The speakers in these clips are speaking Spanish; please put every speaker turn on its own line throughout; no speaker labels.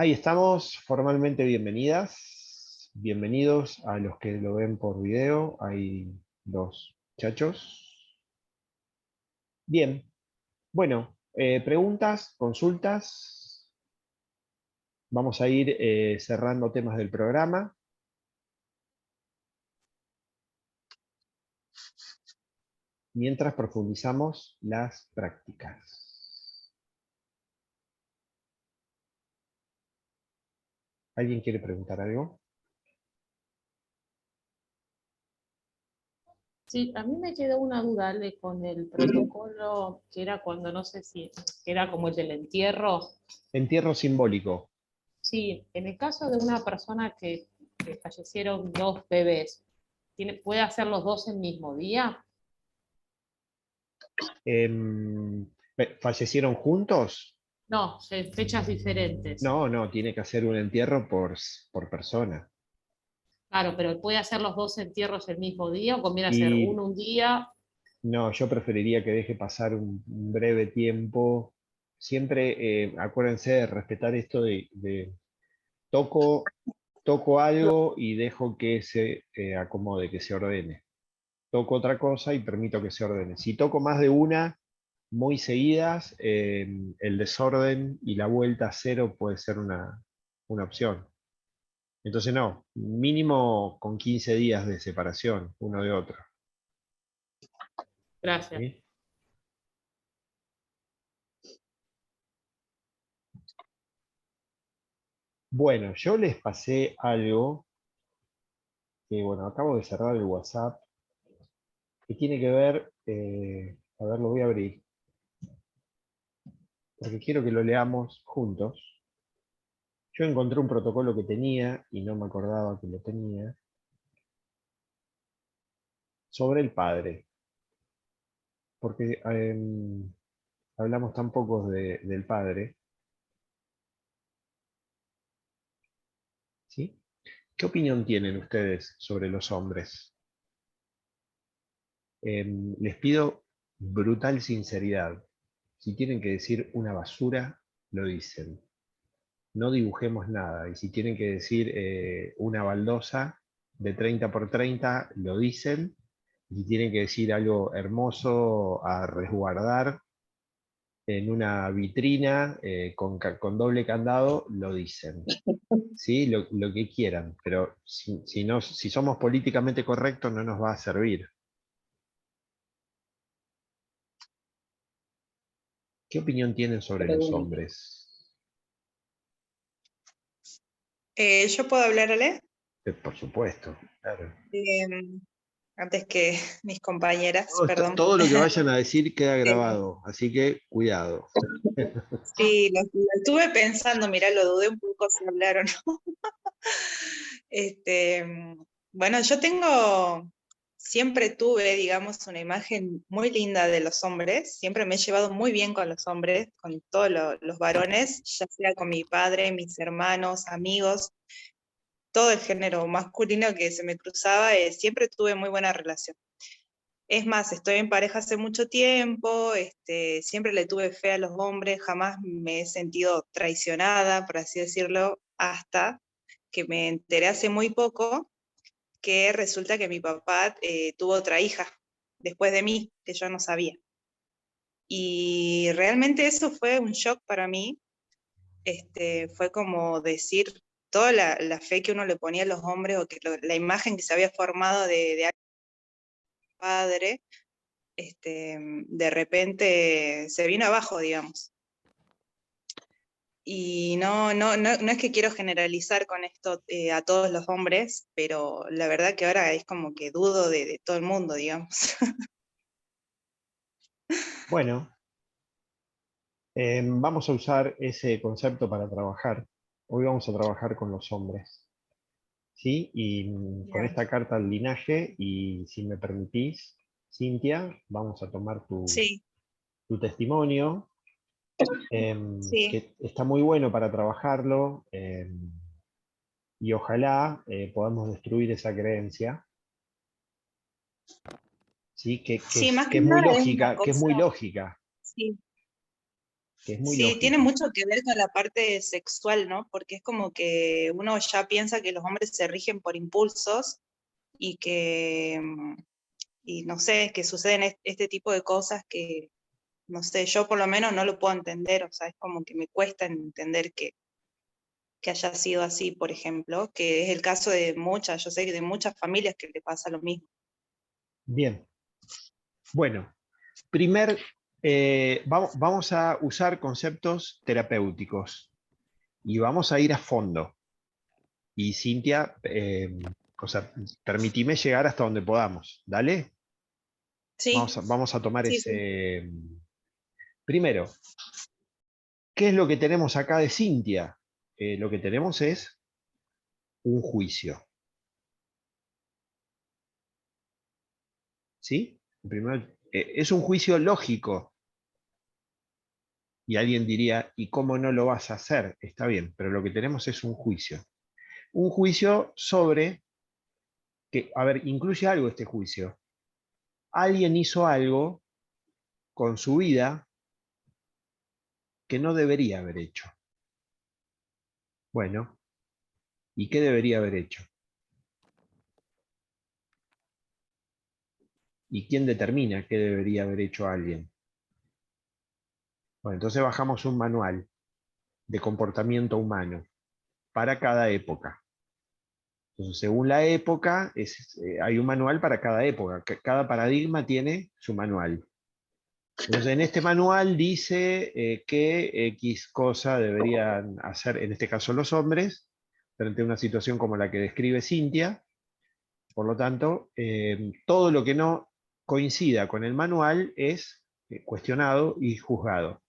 Ahí estamos, formalmente bienvenidas, bienvenidos a los que lo ven por video. Hay dos muchachos. Bien, bueno, preguntas, consultas. Vamos a ir cerrando temas del programa. Mientras profundizamos las prácticas. ¿Alguien quiere preguntar algo?
Sí, a mí me quedó una duda, Ale, con el protocolo que era cuando no sé si era como el del entierro.
Entierro simbólico.
Sí, en el caso de una persona que fallecieron dos bebés, ¿puede hacer los dos el mismo día?
Em, ¿Fallecieron juntos?
No, fechas diferentes.
No, no, tiene que hacer un entierro por persona.
Claro, pero ¿puede hacer los dos entierros el mismo día o conviene hacer
Y
uno un día?
no, yo preferiría que deje pasar un breve tiempo. Siempre acuérdense de respetar esto de toco, toco algo y dejo que se acomode, que se ordene. Toco otra cosa y permito que se ordene. Si toco más de una muy seguidas, el desorden y la vuelta a cero puede ser una opción. Entonces no, mínimo con 15 días de separación uno de otro.
Gracias.
¿Sí? Bueno, yo les pasé algo que, bueno, acabo de cerrar el WhatsApp, que tiene que ver, a ver, lo voy a abrir, porque quiero que lo leamos juntos. Yo encontré un protocolo que tenía, y no me acordaba que lo tenía, sobre el padre, porque hablamos tan poco del padre, ¿sí? ¿Qué opinión tienen ustedes sobre los hombres? Les pido brutal sinceridad. Si tienen que decir una basura, lo dicen. No dibujemos nada. Y si tienen que decir una baldosa de 30 por 30, lo dicen. Y si tienen que decir algo hermoso a resguardar en una vitrina con doble candado, lo dicen. ¿Sí? Lo que quieran. Pero si somos políticamente correctos, no nos va a servir. ¿Qué opinión tienen sobre los
Pregunta.
hombres?
¿Yo puedo hablar, Ale?
Por supuesto, claro.
Eh, Antes que mis compañeras, perdón.
Todo lo que vayan a decir queda
Eh,
grabado, así que cuidado.
sí, lo estuve pensando, mirá, lo dudé un poco si hablar o no. Este, bueno, siempre tuve, digamos, una imagen muy linda de los hombres, siempre me he llevado muy bien con los hombres, con todos los varones, ya sea con mi padre, mis hermanos, amigos, todo el género masculino que se me cruzaba, siempre tuve muy buena relación. Es más, estoy en pareja hace mucho tiempo, siempre le tuve fe a los hombres, jamás me he sentido traicionada, por así decirlo, hasta que me enteré hace muy poco que resulta que mi papá tuvo otra hija después de mí, que yo no sabía. Y realmente eso fue un shock para mí, fue como decir toda la fe que uno le ponía a los hombres o que la imagen que se había formado de padre, de repente se vino abajo, digamos. Y no es que quiero generalizar con esto a todos los hombres, pero la verdad que ahora es como que dudo de todo el mundo, digamos.
Bueno, vamos a usar ese concepto para trabajar. Hoy vamos a trabajar con los hombres, ¿sí? Y con
Bien.
esta carta al linaje, y si me permitís, Cintia, vamos a tomar
Sí,
tu testimonio,
sí,
que está muy bueno para trabajarlo, y ojalá podamos destruir esa creencia, ¿sí?
sí, más
Que
que
es muy
nada es una
lógica, que es
cosa,
muy lógica.
sí,
que es muy
Sí, tiene
lógico.
mucho que ver con la parte sexual, ¿no? Porque es como que uno ya piensa que los hombres se rigen por impulsos y que, y no sé, que suceden este tipo de cosas que, no sé, yo por lo menos no lo puedo entender, o sea, es como que me cuesta entender que haya sido así, por ejemplo, que es el caso de muchas, yo sé que de muchas familias que le pasa lo mismo.
Bien, bueno, vamos a usar conceptos terapéuticos y vamos a ir a fondo. Y Cintia, o sea, permitime llegar hasta donde podamos. ¿Dale?
Sí,
Vamos a tomar
sí, sí.
ese... Primero, ¿qué es lo que tenemos acá de Cintia? Lo que tenemos es un juicio. ¿Sí? Primero, es un juicio lógico. Y alguien diría, ¿y cómo no lo vas a hacer? Está bien, pero lo que tenemos es un juicio. Un juicio sobre, que, a ver, incluye algo este juicio. Alguien hizo algo con su vida que no debería haber hecho. Bueno, ¿y qué debería haber hecho? ¿Y quién determina qué debería haber hecho alguien? Bueno, entonces bajamos un manual de comportamiento humano para cada época. Entonces, según la época, hay un manual para cada época. Cada paradigma tiene su manual. Entonces, en este manual dice que X cosa deberían hacer, en este caso los hombres, frente a una situación como la que describe Cintia. Por lo tanto, todo lo que no coincida con el manual es cuestionado y juzgado.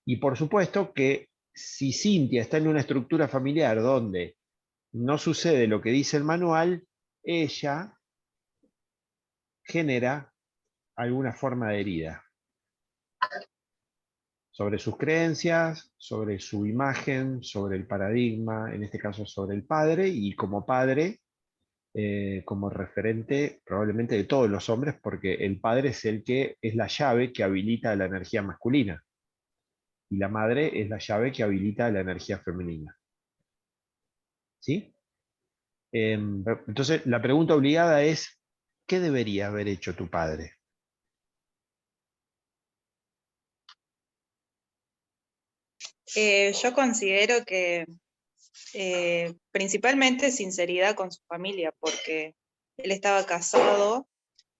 Y por supuesto que si Cintia está en una estructura familiar donde no sucede lo que dice el manual, ella genera alguna forma de herida sobre sus creencias, sobre su imagen, sobre el paradigma, en este caso sobre el padre, y como padre, como referente probablemente de todos los hombres, porque el padre es el que es la llave que habilita la energía masculina, y la madre es la llave que habilita la energía femenina. ¿Sí? Entonces, la pregunta obligada es, ¿qué debería haber hecho tu padre?
Yo considero que principalmente sinceridad con su familia, porque él estaba casado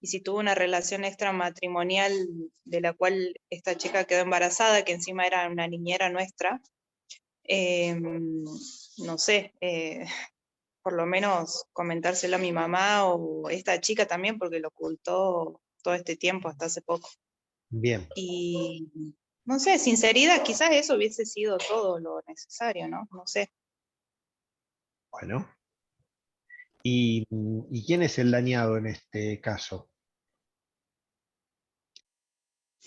y si tuvo una relación extramatrimonial de la cual esta chica quedó embarazada, que encima era una niñera nuestra, no sé, por lo menos comentárselo a mi mamá o esta chica también, porque lo ocultó todo este tiempo, hasta hace poco.
Bien,
Y no sé, sinceridad, quizás eso hubiese sido todo lo necesario, ¿no? No sé.
bueno. ¿Y quién es el dañado en este caso?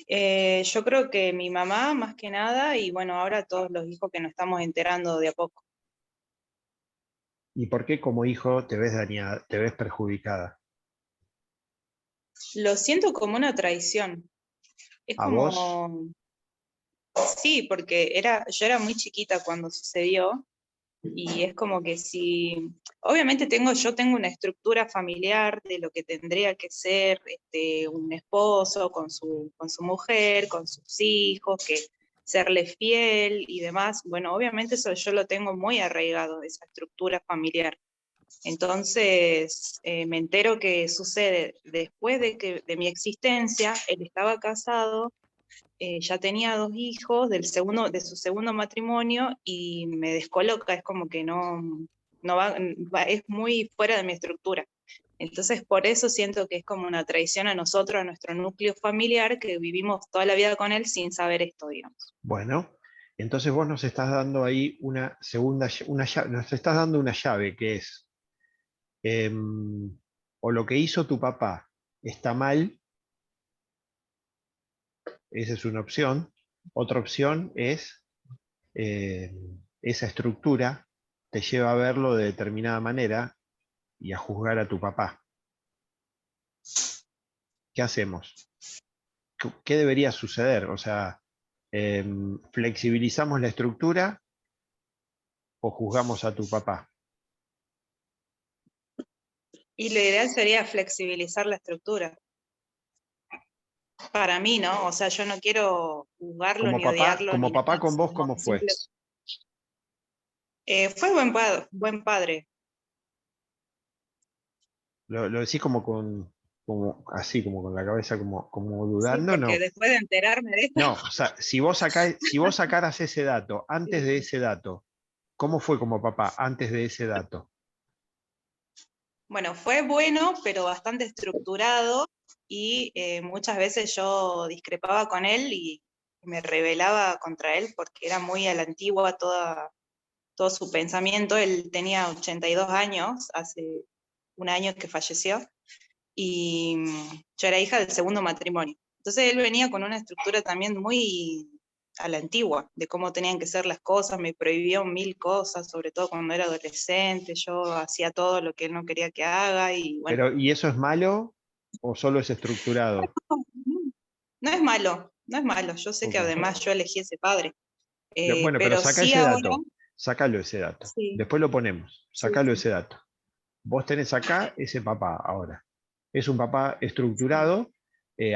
Yo creo que mi mamá, más que nada, y bueno, ahora todos los hijos que nos estamos enterando de a poco.
¿Y por qué como hijo te ves dañada, te ves perjudicada?
Lo siento como una traición. Es
¿A vos?
como, sí, porque yo era muy chiquita cuando sucedió. Y es como que si, obviamente yo tengo una estructura familiar de lo que tendría que ser un esposo con su mujer, con sus hijos, que serle fiel y demás. Bueno, obviamente eso yo lo tengo muy arraigado, esa estructura familiar. Entonces, me entero que sucede después de mi existencia, él estaba casado, ya tenía dos hijos de su segundo matrimonio y me descoloca, es como que no es muy fuera de mi estructura. Entonces, por eso siento que es como una traición a nosotros, a nuestro núcleo familiar, que vivimos toda la vida con él sin saber esto, digamos.
Bueno, entonces vos nos estás dando ahí una segunda, una llave, nos estás dando una llave que es, o lo que hizo tu papá está mal, esa es una opción. Otra opción es, esa estructura te lleva a verlo de determinada manera y a juzgar a tu papá. ¿Qué hacemos? ¿Qué debería suceder? O sea, ¿Flexibilizamos la estructura o juzgamos a tu papá?
Y lo ideal sería flexibilizar la estructura. Para mí, ¿no? O sea, yo no quiero juzgarlo ni odiarlo
Como
ni
papá
nada,
con vos,
sino
¿cómo fue?
fue buen padre.
Lo decís como así, como con la cabeza como
Sí,
dudando,
porque
no.
después de enterarme de esto,
No, o sea, si vos sacaras ese dato, antes de ese dato, ¿cómo fue como papá antes de ese dato?
bueno, fue bueno, pero bastante estructurado y muchas veces yo discrepaba con él y me rebelaba contra él porque era muy a la antigua todo su pensamiento. Él tenía 82 años, hace un año que falleció, y yo era hija del segundo matrimonio. Entonces él venía con una estructura también muy a la antigua, de cómo tenían que ser las cosas, me prohibió 1000 cosas, sobre todo cuando era adolescente, yo hacía todo lo que él no quería que haga, y bueno.
Pero, ¿y eso es malo o solo es estructurado?
No es malo, no es malo, yo sé que
Ok.
además yo elegí ese padre,
Bueno, pero
pero
saca
sí
ese
ahora,
dato, sácalo ese dato.
sí,
Después lo ponemos,
sí,
sácalo
sí,
ese dato. Vos tenés acá ese papá ahora. Es un papá
sí,
estructurado,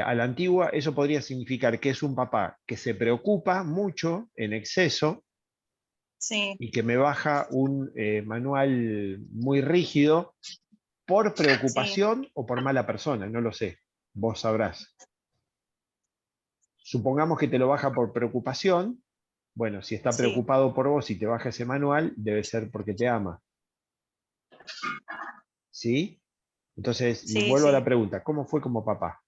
a la antigua. Eso podría significar que es un papá que se preocupa mucho en exceso
sí,
y que me baja un manual muy rígido por
sí,
preocupación o por mala persona, no lo sé, vos sabrás. Supongamos que te lo baja por preocupación. Bueno, si está
sí,
preocupado por vos y te baja ese manual, debe ser porque te ama. ¿Sí? Entonces,
sí,
vuelvo a la
sí.
pregunta, ¿cómo fue como papá?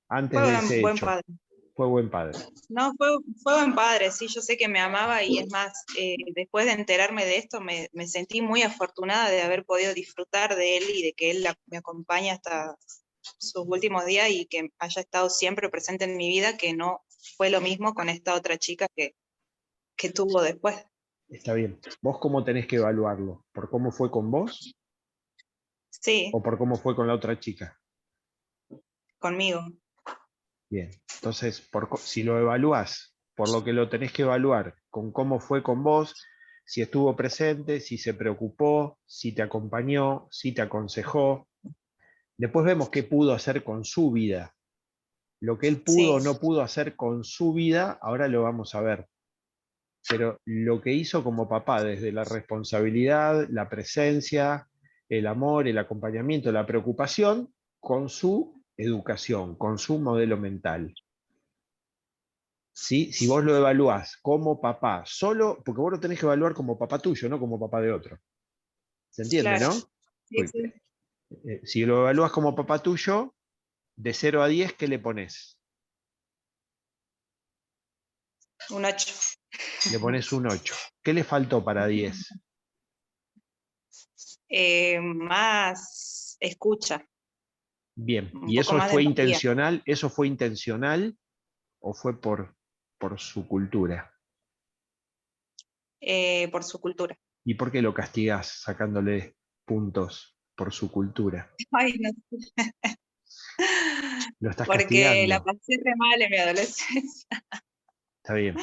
Antes
Fue
de ese
buen
hecho,
padre.
fue buen padre.
No, fue buen padre, sí, yo sé que me amaba y es más, después de enterarme de esto me sentí muy afortunada de haber podido disfrutar de él y de que él me acompaña hasta sus últimos días y que haya estado siempre presente en mi vida, que no fue lo mismo con esta otra chica que tuvo después.
Está bien. ¿Vos cómo tenés que evaluarlo? ¿Por cómo fue con vos
Sí,
o por cómo fue con la otra chica?
conmigo.
Bien. Entonces, si lo evalúas por lo que lo tenés que evaluar, con cómo fue con vos, si estuvo presente, si se preocupó, si te acompañó, si te aconsejó. Después vemos qué pudo hacer con su vida. Lo que él pudo
Sí,
o no pudo hacer con su vida, ahora lo vamos a ver. Pero lo que hizo como papá, desde la responsabilidad, la presencia, el amor, el acompañamiento, la preocupación, con su educación, con su modelo mental. ¿Sí? Si vos lo evaluás como papá, solo, porque vos lo tenés que evaluar como papá tuyo, no como papá de otro. ¿Se entiende,
claro.
no?
Sí,
Pues,
sí.
si lo evalúas como papá tuyo, de 0 a 10, ¿qué le pones?
Un 8.
Le pones un 8. ¿Qué le faltó para 10?
Más escucha,
Bien.
un
¿Y
poco
eso
más de
fue
empatía,
intencional? ¿Eso fue intencional o fue por su cultura?
por su cultura.
¿Y por qué lo castigás sacándole puntos por su cultura?
Ay, no,
Lo estás
porque la
castigando.
pasé re mal en mi adolescencia.
Está bien.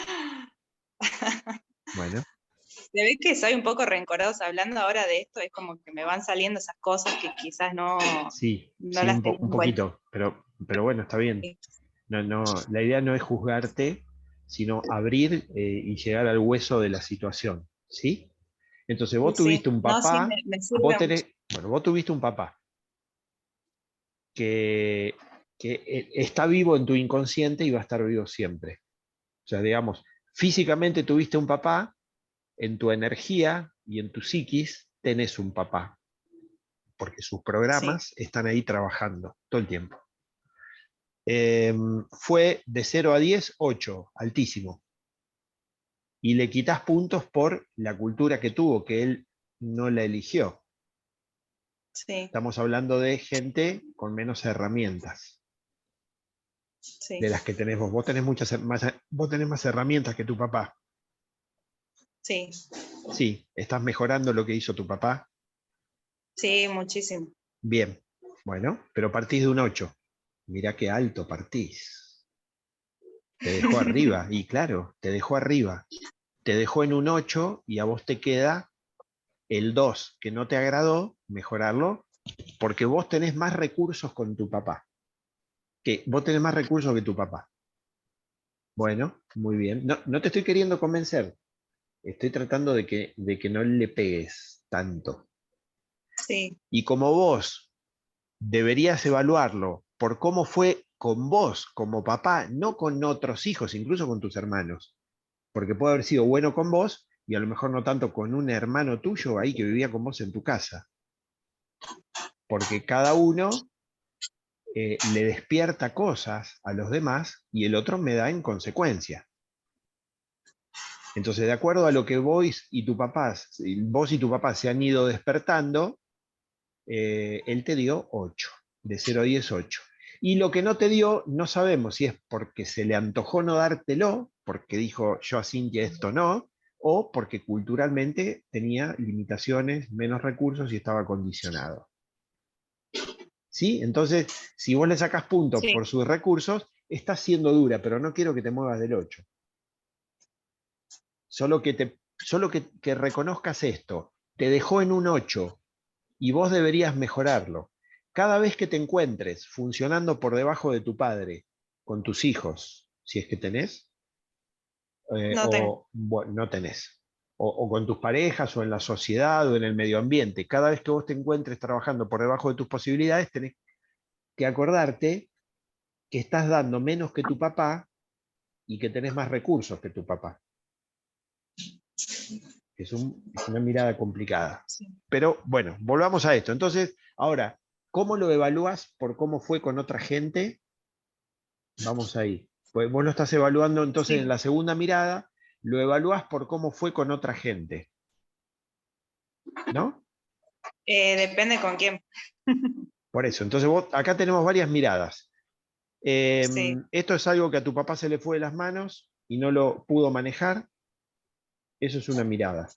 Bueno,
Se ve que soy un poco rencorosa. Hablando ahora de esto, es como que me van saliendo esas cosas que quizás
sí,
no
sí,
las tenía
un
en cuenta.
poquito, pero bueno, está bien. No, no, la idea no es juzgarte, sino abrir y llegar al hueso de la situación, ¿sí? Entonces
Sí,
vos
sí.
tuviste un
No, sí,
papá,
me sirve mucho.
bueno, vos tuviste un papá que, está vivo en tu inconsciente y va a estar vivo siempre. O sea, digamos, físicamente tuviste un papá, en tu energía y en tu psiquis tenés un papá, porque sus
Sí,
programas están ahí trabajando todo el tiempo. Fue de 0 a 10, 8, altísimo. Y le quitas puntos por la cultura que tuvo, que él no la eligió.
sí,
Estamos hablando de gente con menos herramientas
sí,
de las que tenés vos. Vos tenés más herramientas que tu papá.
sí,
Sí, estás mejorando lo que hizo tu papá.
sí, muchísimo.
Bien, bueno, pero partís de un 8. Mirá qué alto partís. Te dejó arriba, y claro, te dejó arriba. Te dejó en un 8 y a vos te queda el 2 que no te agradó, mejorarlo, porque vos tenés más recursos con tu papá. Que vos tenés más recursos que tu papá. Bueno, muy bien. No, no te estoy queriendo convencer. Estoy tratando de que no le pegues tanto.
Sí,
Y como vos deberías evaluarlo por cómo fue con vos como papá, no con otros hijos, incluso con tus hermanos. Porque puede haber sido bueno con vos y a lo mejor no tanto con un hermano tuyo ahí que vivía con vos en tu casa. Porque cada uno le despierta cosas a los demás y el otro me da en consecuencia. Entonces, de acuerdo a lo que vos y tu papá se han ido despertando, él te dio 8, de 0 a 10, 8. Y lo que no te dio, no sabemos si es porque se le antojó no dártelo, porque dijo yo a Cintia esto no, o porque culturalmente tenía limitaciones, menos recursos y estaba condicionado. ¿Sí? Entonces, si vos le sacás puntos
sí,
por sus recursos, estás siendo dura, pero no quiero que te muevas del 8. Solo que reconozcas esto. Te dejó en un 8 y vos deberías mejorarlo. Cada vez que te encuentres funcionando por debajo de tu padre, con tus hijos, si es que tenés,
no tengo.
o bueno, no tenés, o con tus parejas, o en la sociedad, o en el medio ambiente, cada vez que vos te encuentres trabajando por debajo de tus posibilidades, tenés que acordarte que estás dando menos que tu papá y que tenés más recursos que tu papá. Es una mirada complicada.
Sí.
Pero bueno, volvamos a esto. Entonces, ahora, ¿cómo lo evalúas por cómo fue con otra gente? Vamos ahí. Pues vos lo estás evaluando entonces en
Sí.
la segunda mirada, lo evalúas por cómo fue con otra gente. ¿No?
Depende con quién.
Por eso. Entonces acá tenemos varias miradas.
Sí,
Esto es algo que a tu papá se le fue de las manos y no lo pudo manejar. Eso es una mirada.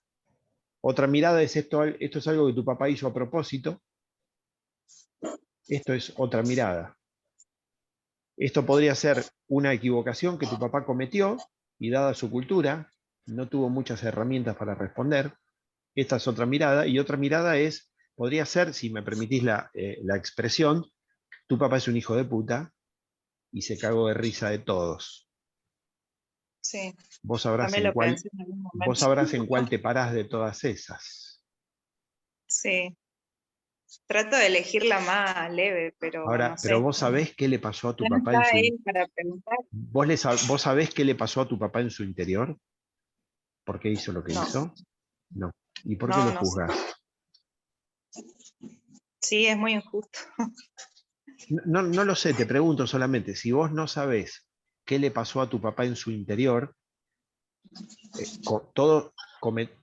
Otra mirada es esto es algo que tu papá hizo a propósito. Esto es otra mirada. Esto podría ser una equivocación que tu papá cometió y dada su cultura, no tuvo muchas herramientas para responder. Esta es otra mirada. Y otra mirada podría ser, si me permitís la expresión, tu papá es un hijo de puta y se cagó de risa de todos.
sí.
Vos sabrás
También
en
lo
cuál,
pensé en algún
vos
momento.
sabrás en cuál te parás de todas esas.
Sí. Trato de elegir la más leve, pero no
Ahora, pero
sé.
vos sabés qué le pasó a tu
Ya no
papá en
está
su...
él para preguntar.
¿Vos sabés qué le pasó a tu papá en su interior? ¿Por qué hizo lo que
No,
hizo? No. ¿Y por qué
no,
lo
no sé.
juzgás?
Sí, es muy injusto.
No, no lo sé, te pregunto solamente, si vos no sabés qué le pasó a tu papá en su interior,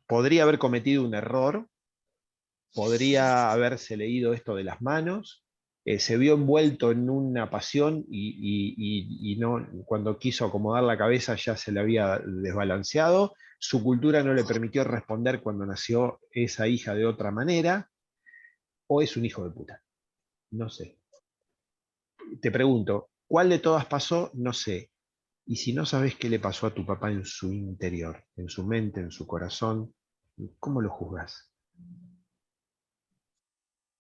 podría haber cometido un error, podría haberse leído esto de las manos, se vio envuelto en una pasión y no, cuando quiso acomodar la cabeza ya se le había desbalanceado, su cultura no le permitió responder cuando nació esa hija de otra manera, o es un hijo de puta, no sé. Te pregunto, ¿cuál de todas pasó? No sé. Y si no sabes qué le pasó a tu papá en su interior, en su mente, en su corazón, ¿cómo lo juzgas?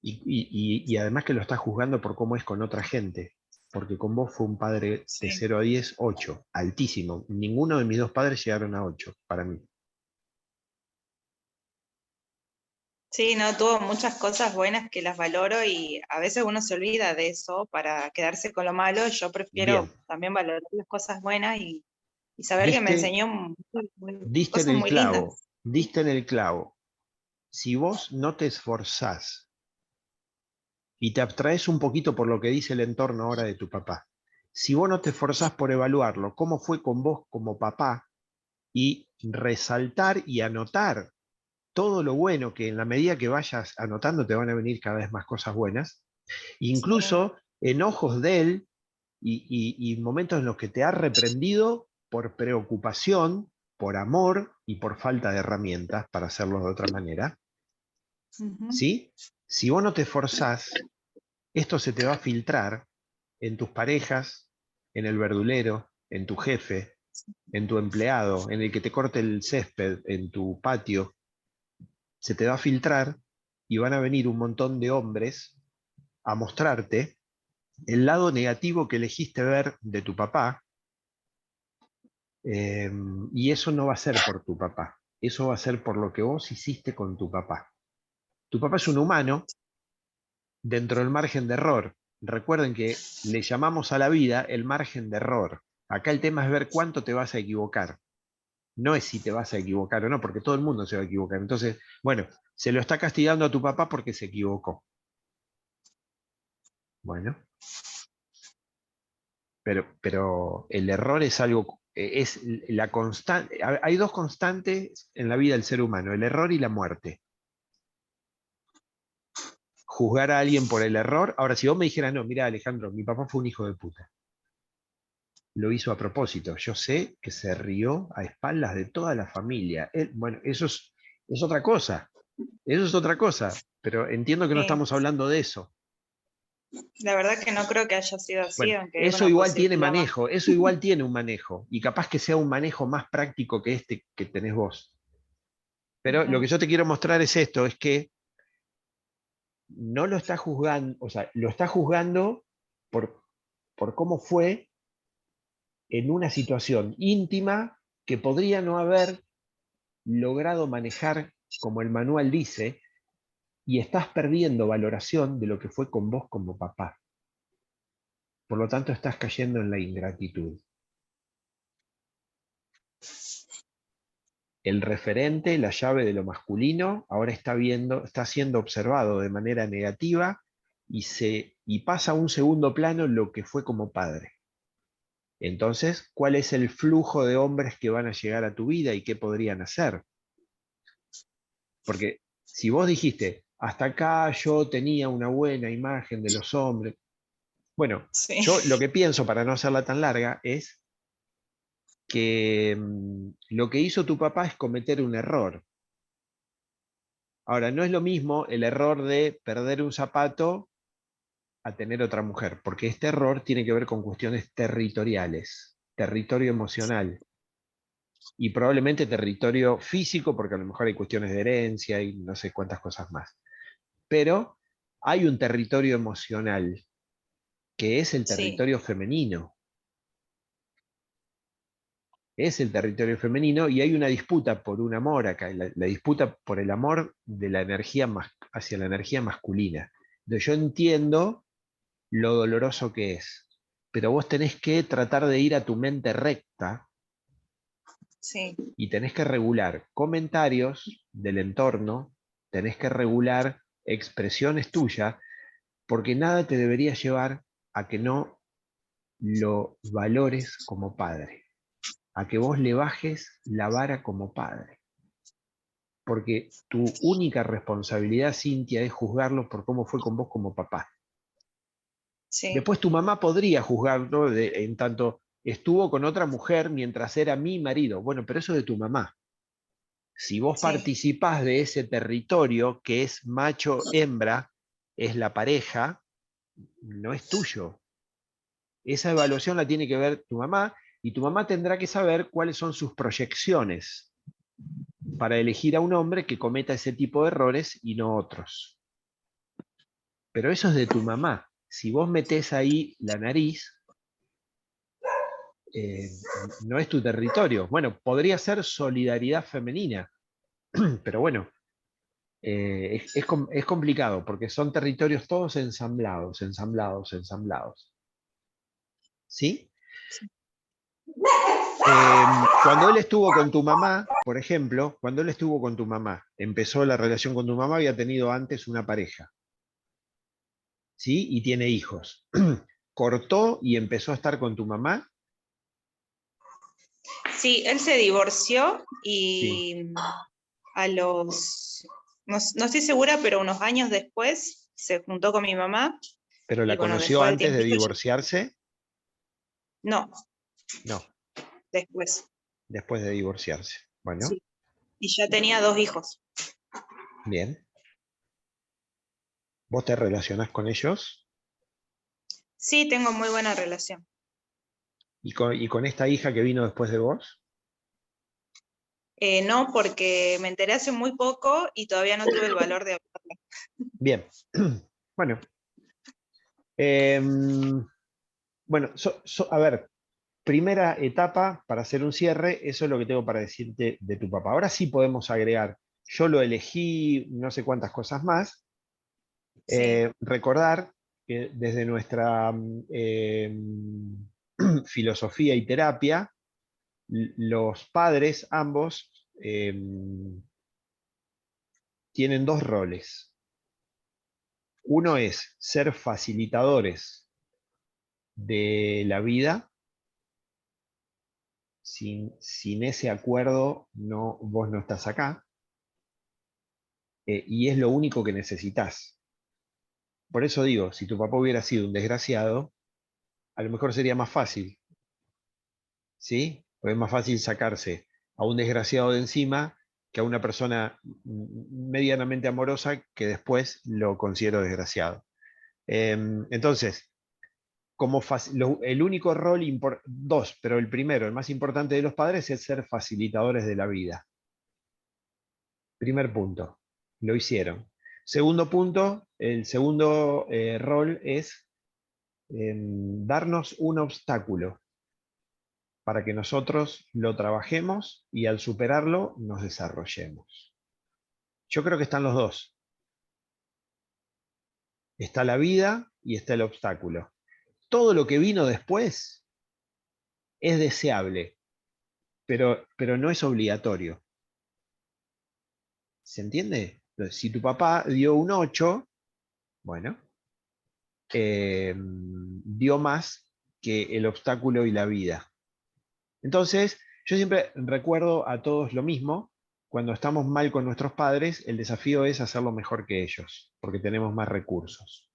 Y además que lo estás juzgando por cómo es con otra gente, porque con vos fue un padre de
Sí.
0 a 10, 8, altísimo. Ninguno de mis dos padres llegaron a 8, para mí.
Sí, no, tuvo muchas cosas buenas que las valoro y a veces uno se olvida de eso para quedarse con lo malo. Yo
Bien,
prefiero también valorar las cosas buenas y saber que me
diste,
enseñó
diste en
cosas
el
muy lindas.
clavo, diste en el clavo. Si vos no te esforzás y te abstraes un poquito por lo que dice el entorno ahora de tu papá, si vos no te esforzás por evaluarlo, cómo fue con vos como papá, y resaltar y anotar todo lo bueno que en la medida que vayas anotando te van a venir cada vez más cosas buenas,
Sí,
incluso en ojos de él y momentos en los que te ha reprendido por preocupación, por amor y por falta de herramientas para hacerlo de otra manera,
ujú,
¿sí? Si vos no te esforzás, esto se te va a filtrar en tus parejas, en el verdulero, en tu jefe, en tu empleado, en el que te corte el césped, en tu patio, se te va a filtrar y van a venir un montón de hombres a mostrarte el lado negativo que elegiste ver de tu papá, y eso no va a ser por tu papá, eso va a ser por lo que vos hiciste con tu papá. Tu papá es un humano dentro del margen de error. Recuerden que le llamamos a la vida el margen de error. Acá el tema es ver cuánto te vas a equivocar. No es si te vas a equivocar o no, porque todo el mundo se va a equivocar. Entonces, bueno, se lo está castigando a tu papá porque se equivocó. Bueno, pero el error es algo, es la constante. Hay dos constantes en la vida del ser humano, el error y la muerte. Juzgar a alguien por el error. Ahora, si vos me dijeras, no, mira, Alejandro, mi papá fue un hijo de puta. Lo hizo a propósito. Yo sé que se rió a espaldas de toda la familia. Bueno, eso es otra cosa. Eso es otra cosa. Pero entiendo que no
Sí,
estamos hablando de eso.
la verdad que no creo que haya sido así,
Bueno,
aunque es
eso
una
igual tiene
posibilidad.
manejo, eso igual tiene un manejo. Y capaz que sea un manejo más práctico que este que tenés vos. Pero lo que
Ujú.
yo te quiero mostrar es esto, es que no lo está juzgando, o sea, lo está juzgando por, por cómo fue en una situación íntima que podría no haber logrado manejar como el manual dice, y estás perdiendo valoración de lo que fue con vos como papá. Por lo tanto, estás cayendo en la ingratitud. El referente, la llave de lo masculino, ahora está siendo observado de manera negativa y pasa a un segundo plano lo que fue como padre. Entonces, ¿cuál es el flujo de hombres que van a llegar a tu vida y qué podrían hacer? Porque si vos dijiste, hasta acá yo tenía una buena imagen de los hombres, bueno,
Sí,
yo lo que pienso para no hacerla tan larga es que lo que hizo tu papá es cometer un error. Ahora, no es lo mismo el error de perder un zapato a tener otra mujer, porque este error tiene que ver con cuestiones territoriales, territorio emocional y probablemente territorio físico, porque a lo mejor hay cuestiones de herencia y no sé cuántas cosas más. Pero hay un territorio emocional que es el
sí,
territorio femenino. Es el territorio femenino y hay una disputa por un amor acá, la disputa por el amor de la energía hacia la energía masculina. Entonces yo entiendo lo doloroso que es, pero vos tenés que tratar de ir a tu mente recta
sí,
y tenés que regular comentarios del entorno, tenés que regular expresiones tuyas, porque nada te debería llevar a que no lo valores como padre, a que vos le bajes la vara como padre. Porque tu única responsabilidad, Cintia, es juzgarlo por cómo fue con vos como papá.
sí,
Después tu mamá podría juzgarlo en tanto estuvo con otra mujer mientras era mi marido. Bueno, pero eso es de tu mamá. Si vos
sí,
participás de ese territorio que es macho-hembra, es la pareja, no es tuyo. Esa evaluación la tiene que ver tu mamá y tu mamá tendrá que saber cuáles son sus proyecciones para elegir a un hombre que cometa ese tipo de errores y no otros. Pero eso es de tu mamá. Si vos metés ahí la nariz, eh, no es tu territorio. Bueno, podría ser solidaridad femenina, pero bueno, es complicado porque son territorios todos ensamblados, ensamblados, ensamblados. ¿Sí?
sí.
Cuando él estuvo con tu mamá, por ejemplo, cuando él estuvo con tu mamá, empezó la relación con tu mamá, había tenido antes una pareja, ¿sí? Y tiene hijos. Cortó y empezó a estar con tu mamá,
Sí, él se divorció
sí,
y a no estoy segura, pero unos años después se juntó con mi mamá
pero
y
la
bueno,
conoció
después de
antes de
tiempito,
divorciarse,
no,
no,
después,
después de divorciarse. Bueno,
sí. Y ya tenía 2 hijos.
bien. ¿Vos te relacionás con ellos?
Sí, tengo muy buena relación.
y con esta hija que vino después de vos?
No, porque me enteré hace muy poco y todavía no tuve el valor de hablarla.
Bien. Bueno. Bueno, a ver, primera etapa para hacer un cierre, eso es lo que tengo para decirte de tu papá. Ahora sí podemos agregar, yo lo elegí, no sé cuántas cosas más.
Sí.
Recordar que desde nuestra filosofía y terapia, los padres ambos tienen dos roles. Uno es ser facilitadores de la vida. Sin ese acuerdo, vos no estás acá, y es lo único que necesitas. Por eso digo, si tu papá hubiera sido un desgraciado, a lo mejor sería más fácil, ¿sí? Porque es más fácil sacarse a un desgraciado de encima que a una persona medianamente amorosa que después lo considero desgraciado. Entonces, el único rol, dos, pero el primero, el más importante de los padres es ser facilitadores de la vida. Primer punto, lo hicieron. Segundo punto, el segundo rol es darnos un obstáculo para que nosotros lo trabajemos y al superarlo nos desarrollemos. Yo creo que están los dos. Está la vida y está el obstáculo. Todo lo que vino después es deseable, pero no es obligatorio. ¿Se entiende? Si tu papá dio un 8, bueno, dio más que el obstáculo y la vida. Entonces, yo siempre recuerdo a todos lo mismo: cuando estamos mal con nuestros padres, el desafío es hacerlo mejor que ellos, porque tenemos más recursos.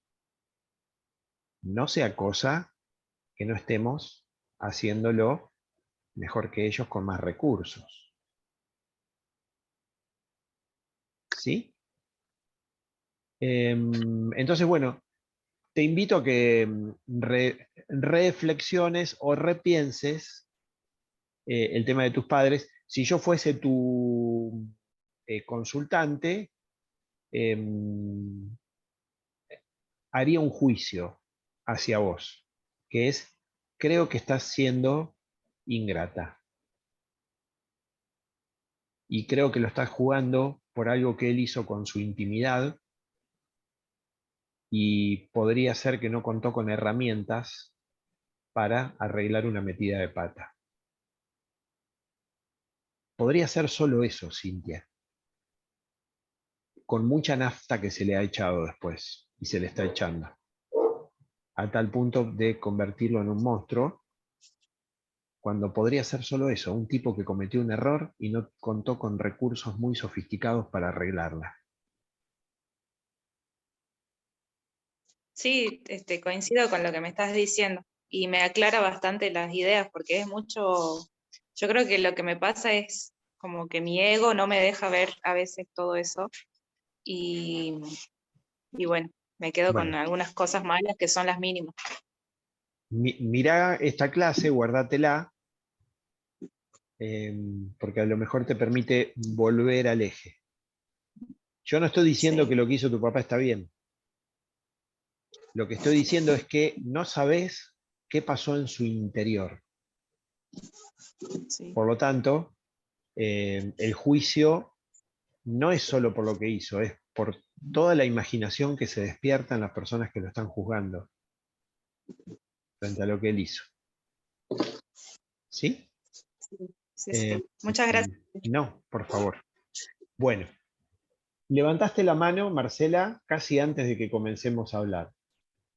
No sea cosa que no estemos haciéndolo mejor que ellos con más recursos. ¿Sí? Entonces, bueno, te invito a que reflexiones o repienses el tema de tus padres. Si yo fuese tu consultante, haría un juicio hacia vos, que es: creo que estás siendo ingrata. Y creo que lo estás jugando por algo que él hizo con su intimidad, y podría ser que no contó con herramientas para arreglar una metida de pata. Podría ser solo eso, Cintia, con mucha nafta que se le ha echado después y se le está echando, a tal punto de convertirlo en un monstruo, cuando podría ser solo eso, un tipo que cometió un error y no contó con recursos muy sofisticados para arreglarla.
Sí, coincido con lo que me estás diciendo y me aclara bastante las ideas porque es mucho, yo creo que lo que me pasa es como que mi ego no me deja ver a veces todo eso y, y bueno, me quedo con
Bueno,
algunas cosas malas que son las mínimas.
mirá esta clase, guardátela, porque a lo mejor te permite volver al eje. Yo no estoy diciendo
Sí,
que lo que hizo tu papá está bien. Lo que estoy diciendo es que no sabés qué pasó en su interior.
sí.
Por lo tanto, el juicio no es solo por lo que hizo, es por toda la imaginación que se despierta en las personas que lo están juzgando frente a lo que él hizo. ¿Sí?
Sí,
Eh,
sí. Muchas gracias.
no, por favor. Bueno, levantaste la mano, Marcela, casi antes de que comencemos a hablar.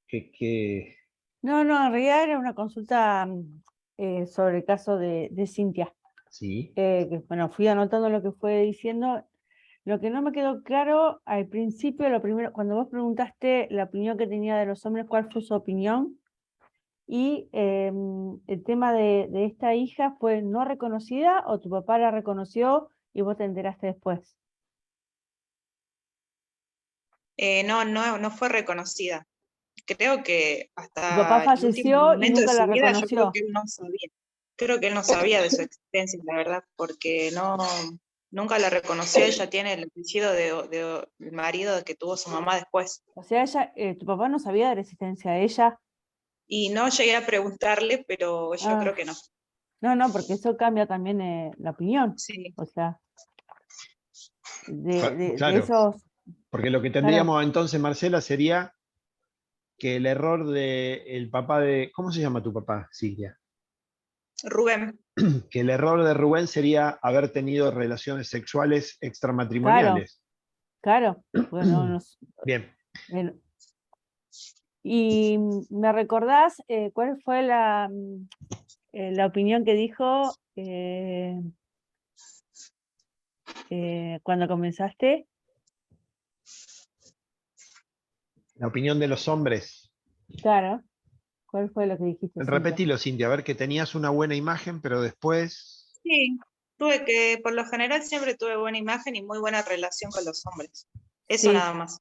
Que
No, no, en realidad era una consulta sobre el caso de Cintia.
sí,
Que, bueno, fui anotando lo que fue diciendo. Lo que no me quedó claro al principio, lo primero, cuando vos preguntaste la opinión que tenía de los hombres, ¿cuál fue su opinión? Y el tema de esta hija fue no reconocida, o tu papá la reconoció y vos te enteraste después.
No, no, no fue reconocida. creo que
Tu papá
hasta el último
falleció y
momento de
nunca la
su vida, yo creo
reconoció.
que él no sabía. Creo que él no sabía de su existencia, la verdad, porque nunca la reconoció. Ella tiene el apellido del marido que tuvo su mamá después.
O sea, tu papá no sabía de la existencia de ella.
Y no llegué a preguntarle, pero yo creo que no.
No, porque eso cambia también la opinión.
Sí.
O sea, de
Claro,
esos,
porque lo que
claro,
tendríamos entonces, Marcela, sería que el error del papá de... ¿Cómo se llama tu papá, Silvia?
Rubén,
Que el error de Rubén sería haber tenido relaciones sexuales
claro,
extramatrimoniales.
claro. Bueno,
Bien.
y me recordás cuál fue la opinión que dijo cuando comenzaste.
La opinión de los hombres.
Claro, ¿cuál fue lo que dijiste, Cintia?
Repetilo, Cintia, a ver que tenías una buena imagen, pero después...
sí, por lo general siempre tuve buena imagen y muy buena relación con los hombres. Eso
Sí,
nada más.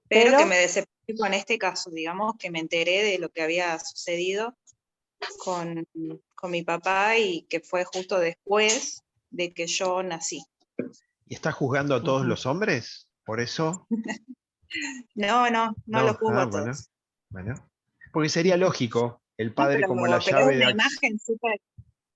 Pero que
pero
me decepcioné con este caso, digamos, que me enteré de lo que había sucedido con, con mi papá y que fue justo después de que yo nací.
¿Y estás juzgando a todos
ujú,
los hombres? ¿Por eso?
No lo juzgo a
Bueno,
todos.
bueno. Porque sería lógico, el
No,
padre como la
pero es
llave de
una
acceso.
imagen súper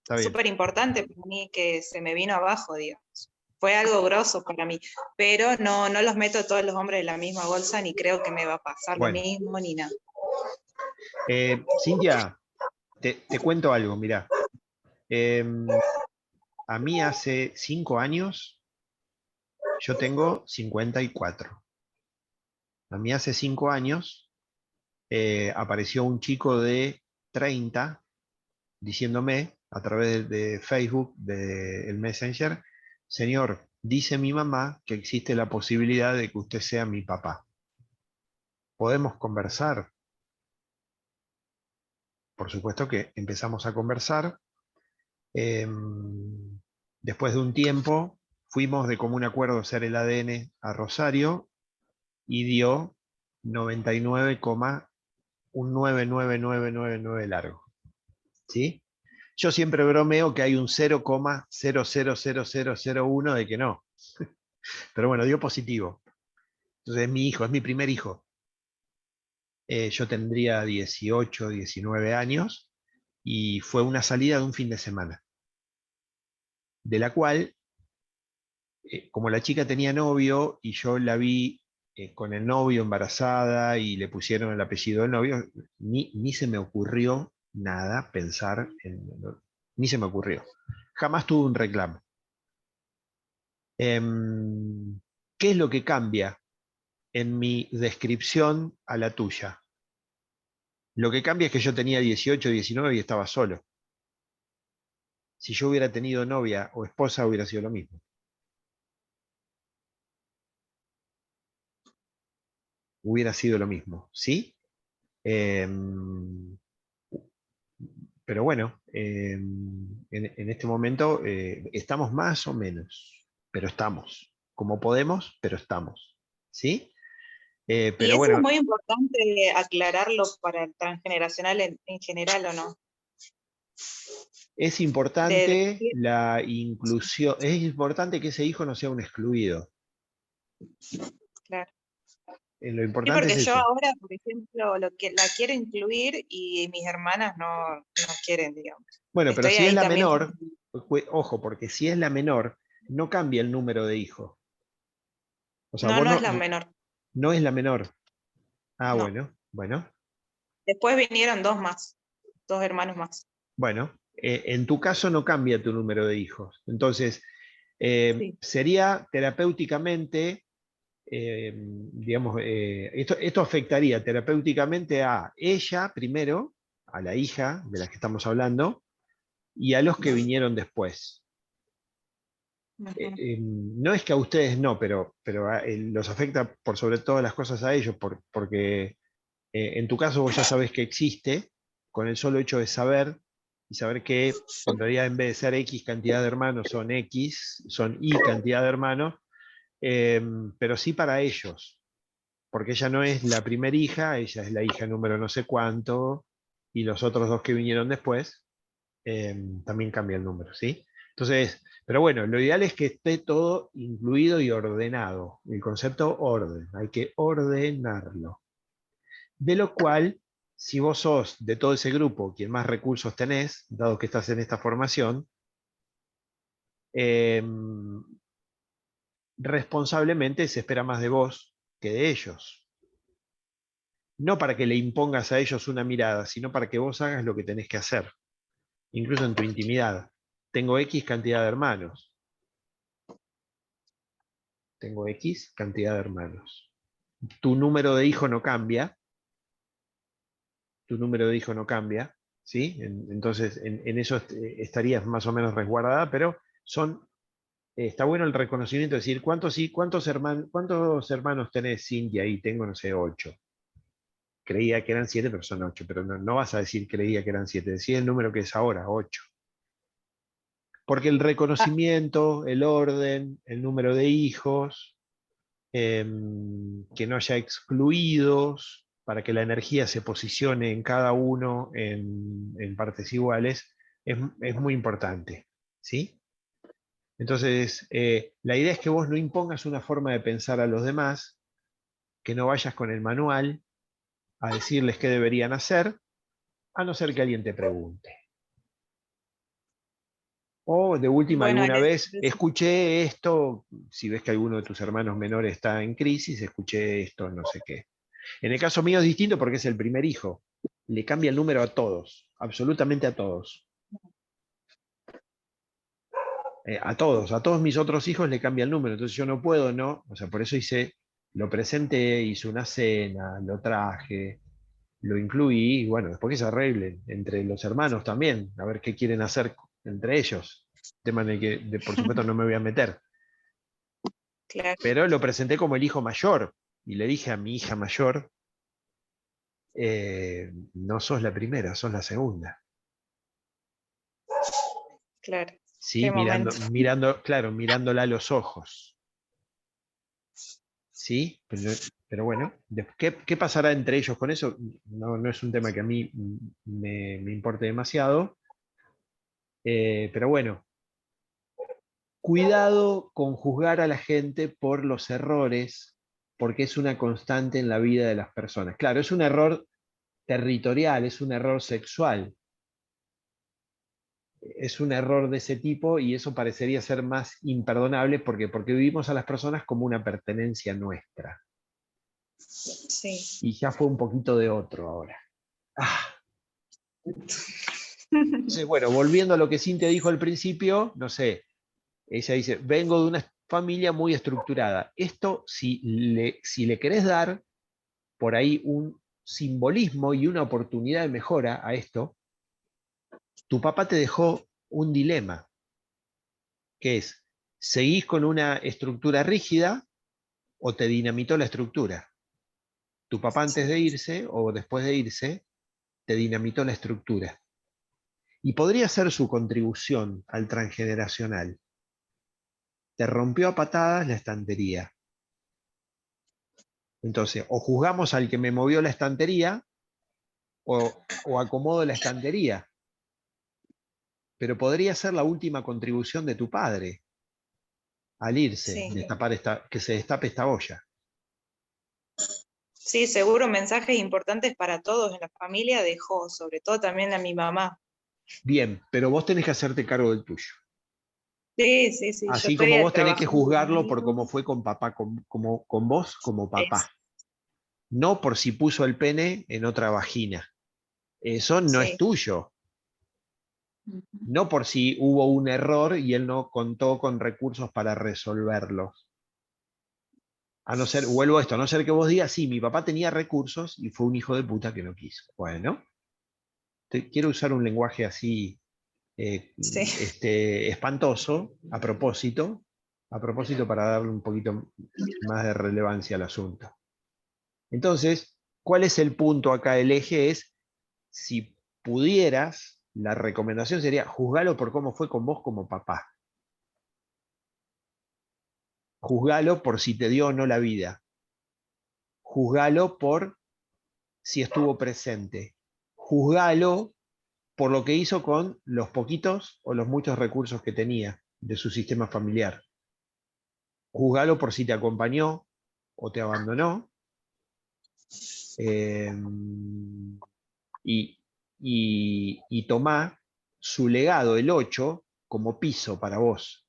Está bien.
súper importante para mí que se me vino abajo, digamos. Fue algo grosso para mí, pero no los meto a todos los hombres en la misma bolsa, ni creo que me va a pasar lo
Bueno,
mismo, ni nada.
Cintia, te cuento algo, mirá. A mí hace 5 años, yo tengo 54. A mí hace 5 años apareció un chico de 30 diciéndome a través de Facebook, del Messenger, señor, dice mi mamá que existe la posibilidad de que usted sea mi papá. ¿Podemos conversar? Por supuesto que empezamos a conversar. Después de un tiempo, fuimos de común acuerdo a hacer el ADN a Rosario y dio 99,199999 largo. ¿Sí? Yo siempre bromeo que hay un 0,000001 de que no. Pero bueno, dio positivo. Entonces es mi hijo, es mi primer hijo. Yo tendría 18, 19 años y fue una salida de un fin de semana, de la cual, como la chica tenía novio y yo la vi con el novio embarazada y le pusieron el apellido del novio, ni se me ocurrió nada pensar ni se me ocurrió. Jamás tuve un reclamo. ¿Qué es lo que cambia en mi descripción a la tuya? Lo que cambia es que yo tenía 18, 19 y estaba solo. Si yo hubiera tenido novia o esposa, hubiera sido lo mismo. Hubiera sido lo mismo, ¿sí? Pero bueno, en este momento estamos más o menos, pero estamos. Como podemos, pero estamos, ¿sí?
Y
Pero
eso es
bueno,
muy importante aclararlo para el transgeneracional en general, ¿o no?
es
De
importante
decir,
la inclusión, es importante que ese hijo no sea un excluido.
claro.
Lo
Sí,
importante es
porque yo
eso.
ahora, por ejemplo, la quiero incluir y mis hermanas no quieren, digamos.
Bueno, pero
Estoy
si es
ahí
la
también.
menor, ojo, porque si es la menor, no cambia el número de hijos. O sea,
No,
vos
no es
no,
la menor,
no es la menor. Ah,
no.
bueno, bueno,
Después vinieron dos más, dos hermanos más.
bueno. En tu caso no cambia tu número de hijos. Entonces,
Sí.
sería terapéuticamente, digamos, esto afectaría terapéuticamente a ella primero, a la hija de la que estamos hablando, y a los que vinieron después.
Ujú.
No es que a ustedes no, pero los afecta por sobre todas las cosas a ellos, porque en tu caso vos ya sabés que existe, con el solo hecho de saber, y saber que en realidad en vez de ser X cantidad de hermanos son X, son Y cantidad de hermanos, pero sí para ellos. porque ella no es la primera hija, ella es la hija número no sé cuánto, y los otros dos que vinieron después, también cambia el número, ¿sí? Entonces, pero bueno, lo ideal es que esté todo incluido y ordenado. El concepto orden, hay que ordenarlo. De lo cual, si vos sos de todo ese grupo quien más recursos tenés, dado que estás en esta formación, responsablemente se espera más de vos que de ellos. No para que le impongas a ellos una mirada, sino para que vos hagas lo que tenés que hacer, incluso en tu intimidad. Tengo X cantidad de hermanos. Tengo X cantidad de hermanos. Tu número de hijo no cambia. Tu número de hijo no cambia. ¿Sí? Entonces, en eso estarías más o menos resguardada, pero está bueno el reconocimiento de decir, ¿cuántos hermanos tenés, Cintia? Y tengo, no sé, 8. Creía que eran 7, pero son 8. Pero no vas a decir creía que eran 7. Decir el número que es ahora, 8. Porque el reconocimiento, el orden, el número de hijos, que no haya excluidos, para que la energía se posicione en cada uno en partes iguales, es muy importante. ¿Sí? Entonces, la idea es que vos no impongas una forma de pensar a los demás, que no vayas con el manual a decirles qué deberían hacer, a no ser que alguien te pregunte. O de última,
Bueno,
alguna vez, escuché esto, si ves que alguno de tus hermanos menores está en crisis, escuché esto, no sé qué. En el caso mío es distinto porque es el primer hijo. Le cambia el número a todos, absolutamente a todos. A todos mis otros hijos le cambia el número, entonces yo no puedo, ¿no? O sea, por eso lo presenté, hice una cena, lo traje, lo incluí, y bueno, después que se arreglen entre los hermanos también, a ver qué quieren hacer entre ellos. Tema en el que, por supuesto, no me voy a meter.
claro,
Pero lo presenté como el hijo mayor, y le dije a mi hija mayor, no sos la primera, sos la segunda.
claro.
¿Sí?
Qué momento.
Claro, mirándola a los ojos. ¿Sí? Pero bueno, ¿qué pasará entre ellos con eso? No es un tema que a mí me importe demasiado. Pero bueno, cuidado con juzgar a la gente por los errores, porque es una constante en la vida de las personas. Claro, es un error territorial, es un error sexual, es un error de ese tipo y eso parecería ser más imperdonable porque vivimos a las personas como una pertenencia nuestra.
Sí.
Y ya fue un poquito de otro ahora. Entonces, bueno, volviendo a lo que Cintia dijo al principio, no sé, ella dice, vengo de una familia muy estructurada. Esto, si le querés dar por ahí un simbolismo y una oportunidad de mejora a esto, tu papá te dejó un dilema, que es, ¿seguís con una estructura rígida o te dinamitó la estructura? Tu papá antes de irse o después de irse, te dinamitó la estructura. Y podría ser su contribución al transgeneracional. Te rompió a patadas la estantería. Entonces, o juzgamos al que me movió la estantería, o acomodo la estantería. Pero podría ser la última contribución de tu padre al irse,
Sí.
que se destape esta olla.
Sí, seguro mensajes importantes para todos en la familia dejó, sobre todo también a mi mamá.
Bien, pero vos tenés que hacerte cargo del tuyo.
Sí, sí, sí, yo
Así
estoy
como vos tenés que
trabajando
juzgarlo por
conmigo.
cómo fue con papá, con vos como
Es-
papá. No por si puso el pene en otra vagina. Eso no es
sí,
tuyo. No por si hubo un error y él no contó con recursos para resolverlo. A no ser, vuelvo a esto, a no ser que vos digas, sí, mi papá tenía recursos y fue un hijo de puta que no quiso. Bueno, quiero usar un lenguaje así
sí,
espantoso, a propósito para darle un poquito más de relevancia al asunto. Entonces, ¿cuál es el punto acá? El eje es, si pudieras, la recomendación sería, juzgalo por cómo fue con vos como papá. Juzgalo por si te dio o no la vida. juzgalo por si estuvo presente. Juzgalo por lo que hizo con los poquitos o los muchos recursos que tenía de su sistema familiar. Juzgalo por si te acompañó o te abandonó. Y tomá su legado, el 8, como piso para vos.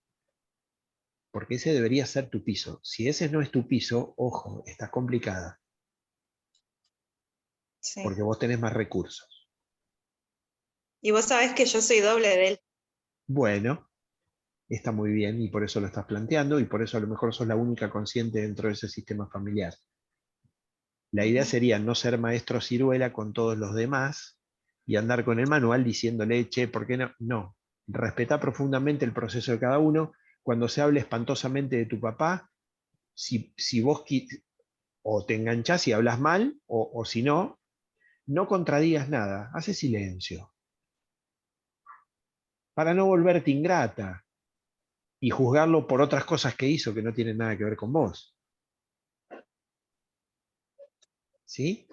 Porque ese debería ser tu piso. Si ese no es tu piso, ojo, estás complicada.
Sí.
Porque vos tenés más recursos.
Y vos sabés que yo soy doble de él.
Bueno, está muy bien y por eso lo estás planteando y por eso a lo mejor sos la única consciente dentro de ese sistema familiar. La idea sería no ser maestro ciruela con todos los demás y andar con el manual diciéndole, che, ¿por qué no? No, respetá profundamente el proceso de cada uno. Cuando se hable espantosamente de tu papá, si vos o te enganchás y hablas mal, o si no, no contradigas nada, hace silencio. Para no volverte ingrata y juzgarlo por otras cosas que hizo que no tienen nada que ver con vos. ¿Sí?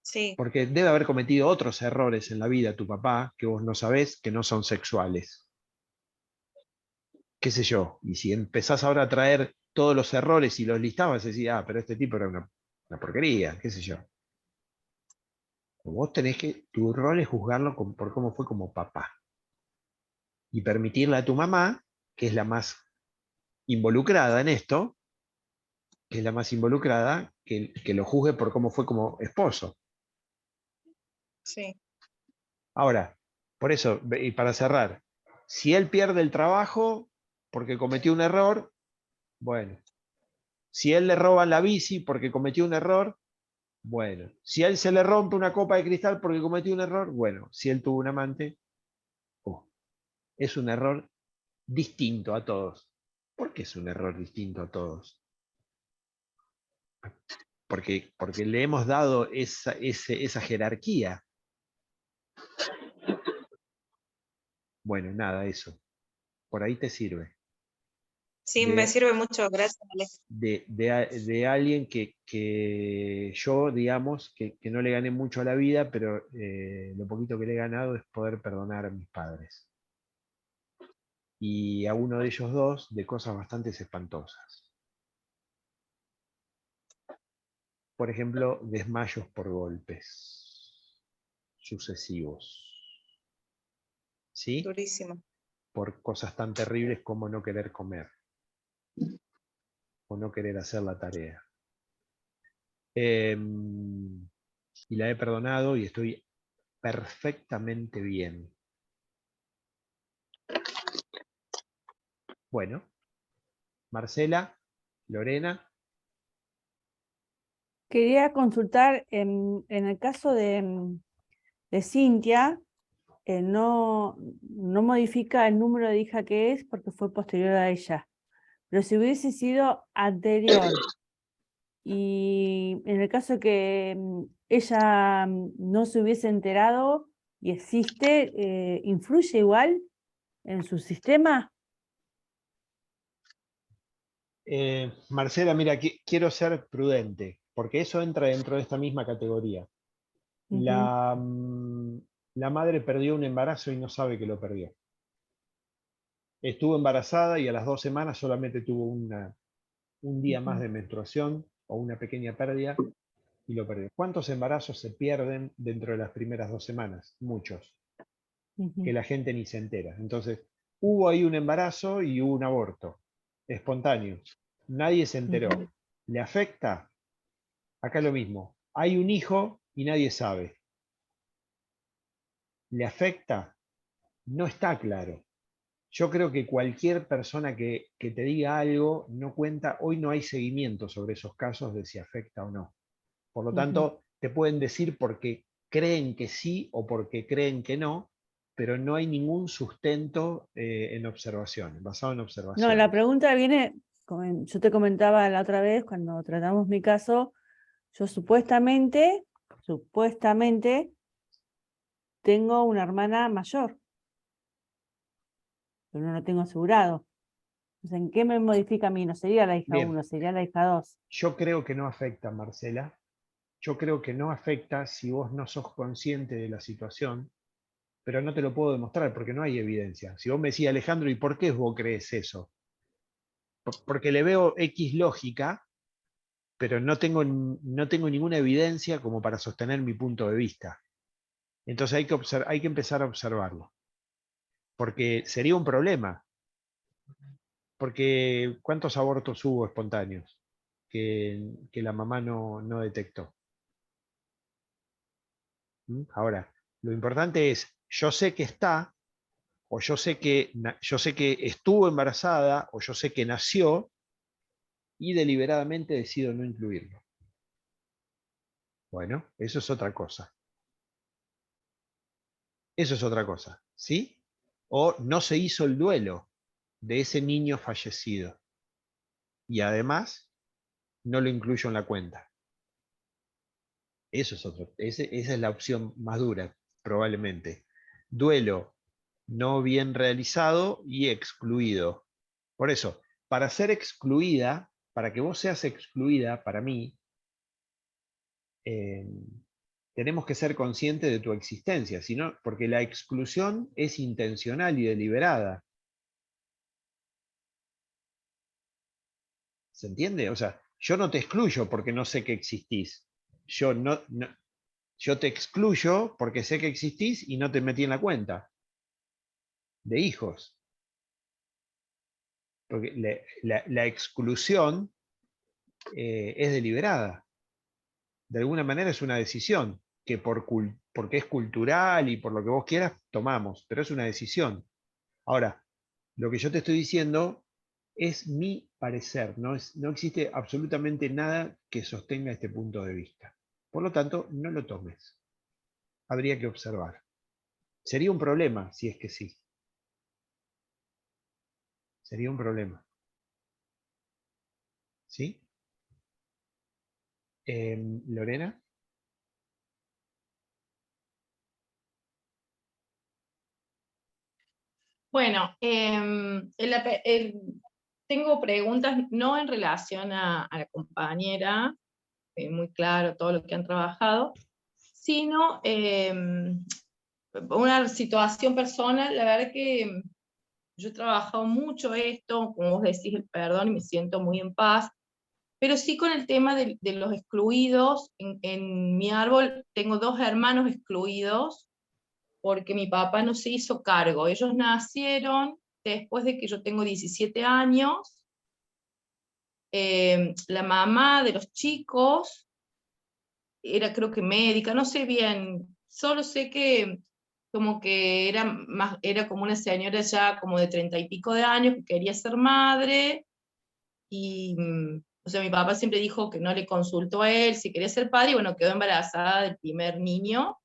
Sí,
Porque debe haber cometido otros errores en la vida tu papá que vos no sabés que no son sexuales. ¿Qué sé yo? Y si empezás ahora a traer todos los errores y los listabas, decís, ah, pero este tipo era una porquería, qué sé yo. Vos tenés que, tu rol es juzgarlo por cómo fue como papá. Y permitirle a tu mamá, que es la más involucrada en esto, que es la más involucrada, que lo juzgue por cómo fue como esposo.
sí,
Ahora, por eso, y para cerrar, si él pierde el trabajo porque cometió un error, bueno. Si él le roban la bici porque cometió un error, bueno. Si a él se le rompe una copa de cristal porque cometió un error, bueno. Si él tuvo un amante, oh, es un error distinto a todos. ¿Por qué es un error distinto a todos? Porque le hemos dado esa jerarquía. Bueno, nada, eso. Por ahí te sirve.
sí, me sirve mucho, gracias, Ale.
De alguien que yo, digamos, que no le gané mucho a la vida, pero lo poquito que le he ganado es poder perdonar a mis padres. Y a uno de ellos dos de cosas bastante espantosas. Por ejemplo, desmayos por golpes sucesivos. ¿Sí?
Durísimo.
Por cosas tan terribles como no querer comer o no querer hacer la tarea. Y la he perdonado y estoy perfectamente bien. Bueno, Marcela, Lorena.
Quería consultar en el caso de Cintia, no modifica el número de hija que es porque fue posterior a ella. Pero si hubiese sido anterior, y en el caso que ella no se hubiese enterado y existe, ¿influye igual en su sistema?
Marcela, mira, quiero ser prudente, porque eso entra dentro de esta misma categoría.
Ujú,
La madre perdió un embarazo y no sabe que lo perdió. Estuvo embarazada y a las 2 semanas solamente tuvo un día más
ujú,
de menstruación o una pequeña pérdida y lo perdió. ¿Cuántos embarazos se pierden dentro de las primeras 2 semanas? Muchos, que
ujú,
la gente ni se entera. Entonces, hubo ahí un embarazo y hubo un aborto espontáneo. Nadie se enteró.
ujú.
¿Le afecta? Acá lo mismo. Hay un hijo y nadie sabe. ¿Le afecta? No está claro. Yo creo que cualquier persona que te diga algo no cuenta, hoy no hay seguimiento sobre esos casos de si afecta o no. Por lo
Ujú.
tanto, te pueden decir porque creen que sí o porque creen que no, pero no hay ningún sustento en observaciones, basado en
No,
observaciones.
la pregunta viene, yo te comentaba la otra vez cuando tratamos mi caso, yo supuestamente tengo una hermana mayor, pero no lo tengo asegurado. O sea, ¿en qué me modifica a mí? No sería la hija
Bien.
1, sería la hija 2.
Yo creo que no afecta, Marcela. Yo creo que no afecta si vos no sos consciente de la situación, pero no te lo puedo demostrar porque no hay evidencia. Si vos me decís, Alejandro, ¿y por qué vos crees eso? Porque le veo X lógica, pero no tengo ninguna evidencia como para sostener mi punto de vista. Entonces hay que empezar a observarlo. Porque sería un problema. Porque ¿cuántos abortos hubo espontáneos que la mamá no detectó? Ahora, lo importante es, yo sé que está, o yo sé que estuvo embarazada, o yo sé que nació, y deliberadamente decido no incluirlo. Bueno, eso es otra cosa. Eso es otra cosa, ¿sí? O no se hizo el duelo de ese niño fallecido. Y además, no lo incluyo en la cuenta. Eso es otro. Esa es la opción más dura, probablemente. Duelo no bien realizado y excluido. Por eso, para ser excluida, para que vos seas excluida, para mí, tenemos que ser conscientes de tu existencia, sino, porque la exclusión es intencional y deliberada. ¿Se entiende? O sea, yo no te excluyo porque no sé que existís. Yo te excluyo porque sé que existís y no te metí en la cuenta de hijos. Porque la exclusión es deliberada. De alguna manera es una decisión que porque es cultural y por lo que vos quieras, tomamos, pero es una decisión. Ahora, lo que yo te estoy diciendo es mi parecer, no existe absolutamente nada que sostenga este punto de vista. Por lo tanto, no lo tomes. Habría que observar. Sería un problema si es que sí. Sería un problema. ¿Sí? Lorena.
Bueno, tengo preguntas no en relación a la compañera, muy claro todo lo que han trabajado, sino una situación personal. La verdad que yo he trabajado mucho esto, como vos decís, el perdón, y me siento muy en paz, pero sí con el tema de los excluidos. En mi árbol tengo 2 hermanos excluidos, porque mi papá no se hizo cargo. Ellos nacieron después de que yo tengo 17 años. La mamá de los chicos era, creo que médica, no sé bien, solo sé que como que era como una señora ya como de 30 y pico de años que quería ser madre, y o sea, mi papá siempre dijo que no le consultó a él si quería ser padre, y bueno, quedó embarazada del primer niño.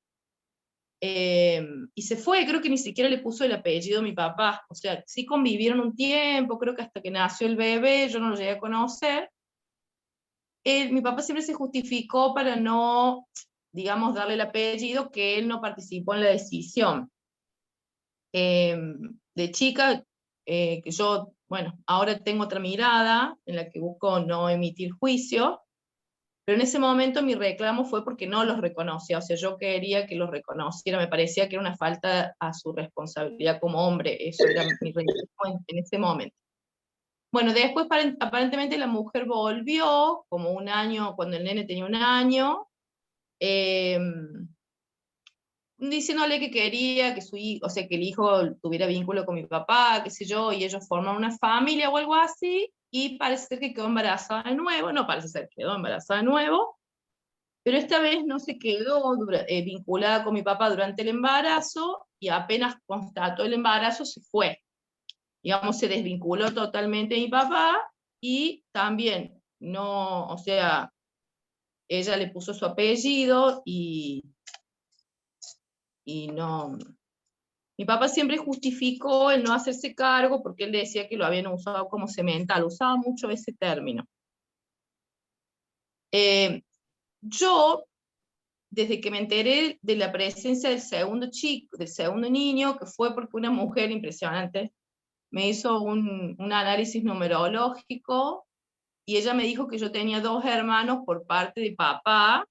Y se fue, creo que ni siquiera le puso el apellido a mi papá. O sea, sí convivieron un tiempo, creo que hasta que nació el bebé, yo no lo llegué a conocer. Mi papá siempre se justificó para no, digamos, darle el apellido, que él no participó en la decisión. De chica, que yo, bueno, ahora tengo otra mirada en la que busco no emitir juicio, pero en ese momento mi reclamo fue porque no los reconocía. O sea, yo quería que los reconociera, me parecía que era una falta a su responsabilidad como hombre. Eso era mi reclamo en ese momento. Bueno, después aparentemente la mujer volvió como un año, cuando el nene tenía un año, eh, diciéndole que quería que su hijo, o sea, que el hijo tuviera vínculo con mi papá, qué sé yo, y ellos forman una familia o algo así, y parece ser que quedó embarazada de nuevo. No parece ser, quedó embarazada de nuevo, pero esta vez no se quedó vinculada con mi papá durante el embarazo, y apenas constató el embarazo se fue. Digamos, se desvinculó totalmente de mi papá, y también no, o sea, ella le puso su apellido y no. Mi papá siempre justificó el no hacerse cargo porque él decía que lo habían usado como semental, usaba mucho ese término. Yo, desde que me enteré de la presencia del segundo chico, del segundo niño, que fue porque una mujer impresionante, me hizo un análisis numerológico y ella me dijo que yo tenía 2 hermanos por parte de papá,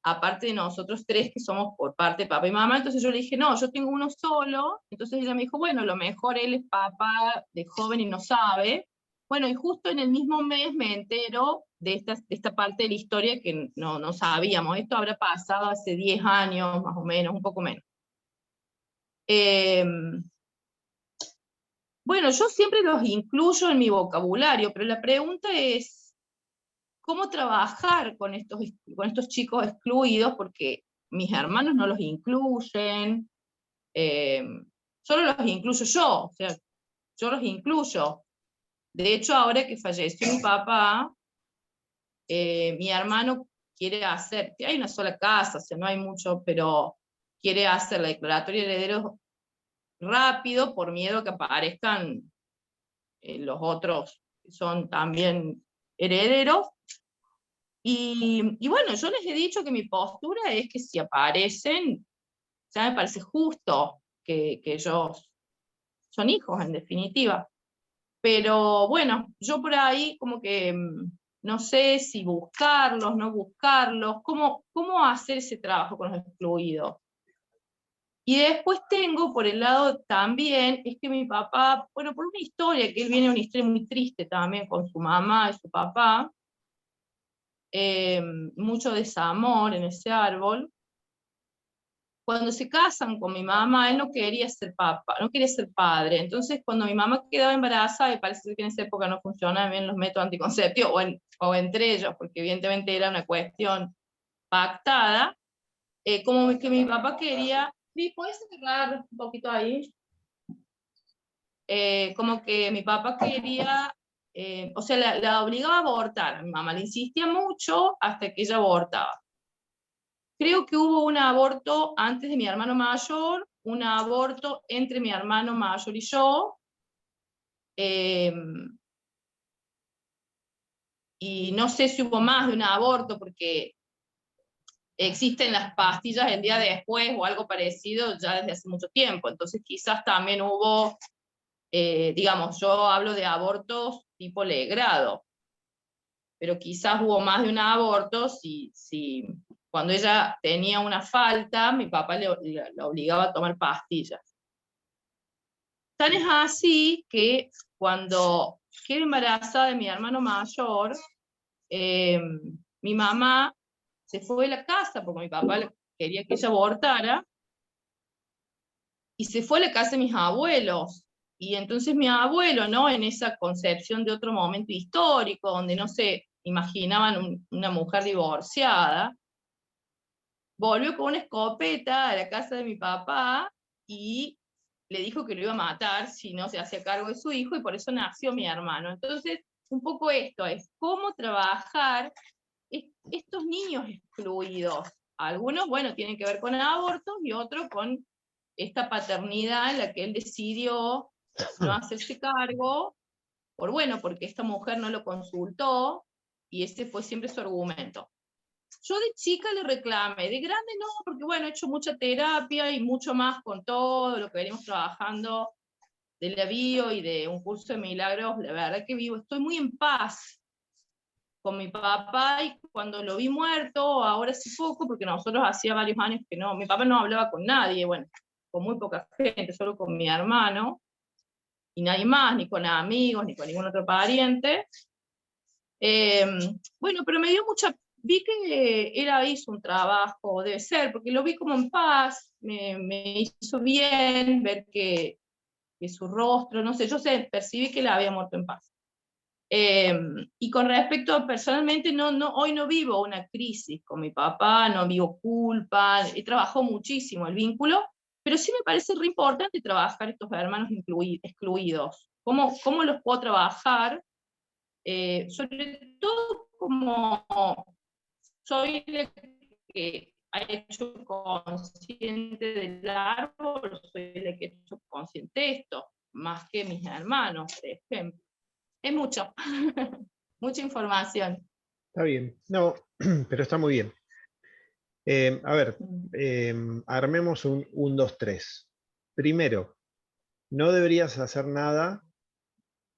aparte de nosotros 3 que somos por parte de papá y mamá. Entonces yo le dije, no, yo tengo uno solo. Entonces ella me dijo, bueno, a lo mejor él es papá de joven y no sabe. Bueno, y justo en el mismo mes me entero de esta parte de la historia que no sabíamos. Esto habrá pasado hace 10 años, más o menos, un poco menos. Bueno, yo siempre los incluyo en mi vocabulario, pero la pregunta es, ¿cómo trabajar con estos chicos excluidos? Porque mis hermanos no los incluyen, solo los incluyo yo, o sea, yo los incluyo. De hecho, ahora que falleció mi papá, mi hermano quiere hacer, hay una sola casa, o sea, no hay mucho, pero quiere hacer la declaratoria de herederos rápido por miedo a que aparezcan los otros que son también herederos. Y bueno, yo les he dicho que mi postura es que si aparecen, ya me parece justo que ellos son hijos en definitiva. Pero bueno, yo por ahí como que no sé si buscarlos, no buscarlos, cómo hacer ese trabajo con los excluidos. Y después tengo por el lado también, es que mi papá, bueno, por una historia, que él viene de una historia muy triste también con su mamá y su papá, mucho desamor en ese árbol. Cuando se casan con mi mamá, él no quería ser papá, no quería ser padre. Entonces, cuando mi mamá quedaba embarazada, y parece que en esa época no funcionaban bien los métodos anticonceptivos, o entre ellos, porque evidentemente era una cuestión pactada, como que mi papá quería, ¿sí? ¿Puedes cerrar un poquito ahí? Como que mi papá quería, o sea, la obligaba a abortar. Mi mamá le insistía mucho hasta que ella abortaba. Creo que hubo un aborto antes de mi hermano mayor, un aborto entre mi hermano mayor y yo, y no sé si hubo más de un aborto, porque existen las pastillas el día después o algo parecido ya desde hace mucho tiempo, entonces quizás también hubo, digamos, yo hablo de abortos tipo legrado, pero quizás hubo más de un aborto si cuando ella tenía una falta, mi papá la obligaba a tomar pastillas. Tan es así que cuando quedé embarazada de mi hermano mayor, mi mamá se fue de la casa porque mi papá quería que ella abortara, y se fue a la casa de mis abuelos. Y entonces mi abuelo, ¿no? En esa concepción de otro momento histórico, donde no se imaginaban una mujer divorciada, volvió con una escopeta a la casa de mi papá y le dijo que lo iba a matar si no se hacía cargo de su hijo, y por eso nació mi hermano. Entonces, un poco esto es cómo trabajar estos niños excluidos. Algunos, bueno, tienen que ver con abortos y otros con esta paternidad en la que él decidió no hacerse cargo, porque esta mujer no lo consultó, y ese fue siempre su argumento. Yo de chica le reclamé, de grande no, porque bueno, he hecho mucha terapia y mucho más con todo lo que venimos trabajando de la bio y de un curso de milagros. La verdad que estoy muy en paz con mi papá, y cuando lo vi muerto, ahora hace poco, porque nosotros hacía varios años que no, mi papá no hablaba con nadie, bueno, con muy poca gente, solo con mi hermano, y nadie más, ni con amigos, ni con ningún otro pariente. Bueno, pero me dio vi que él hizo un trabajo, debe ser, porque lo vi como en paz, me hizo bien ver que su rostro, no sé, percibí que él había muerto en paz. Y con respecto a personalmente, hoy no vivo una crisis con mi papá, no vivo culpa, he trabajado muchísimo el vínculo, pero sí me parece re importante trabajar estos hermanos excluidos. ¿Cómo los puedo trabajar? Sobre todo como soy la que ha hecho consciente del árbol, soy la que ha hecho consciente esto, más que mis hermanos, por ejemplo. Es mucho, mucha información.
Está bien, no, pero está muy bien. A ver, armemos un 1, 2, 3. Primero, no deberías hacer nada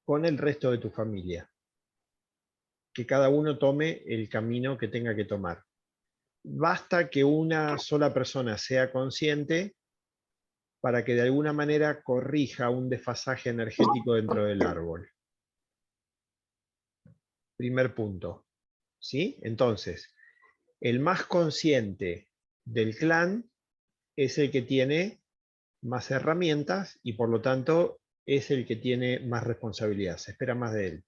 con el resto de tu familia. Que cada uno tome el camino que tenga que tomar. Basta que una sola persona sea consciente para que de alguna manera corrija un desfasaje energético dentro del árbol. Primer punto. ¿Sí? Entonces, el más consciente del clan es el que tiene más herramientas y por lo tanto es el que tiene más responsabilidad. Se espera más de él.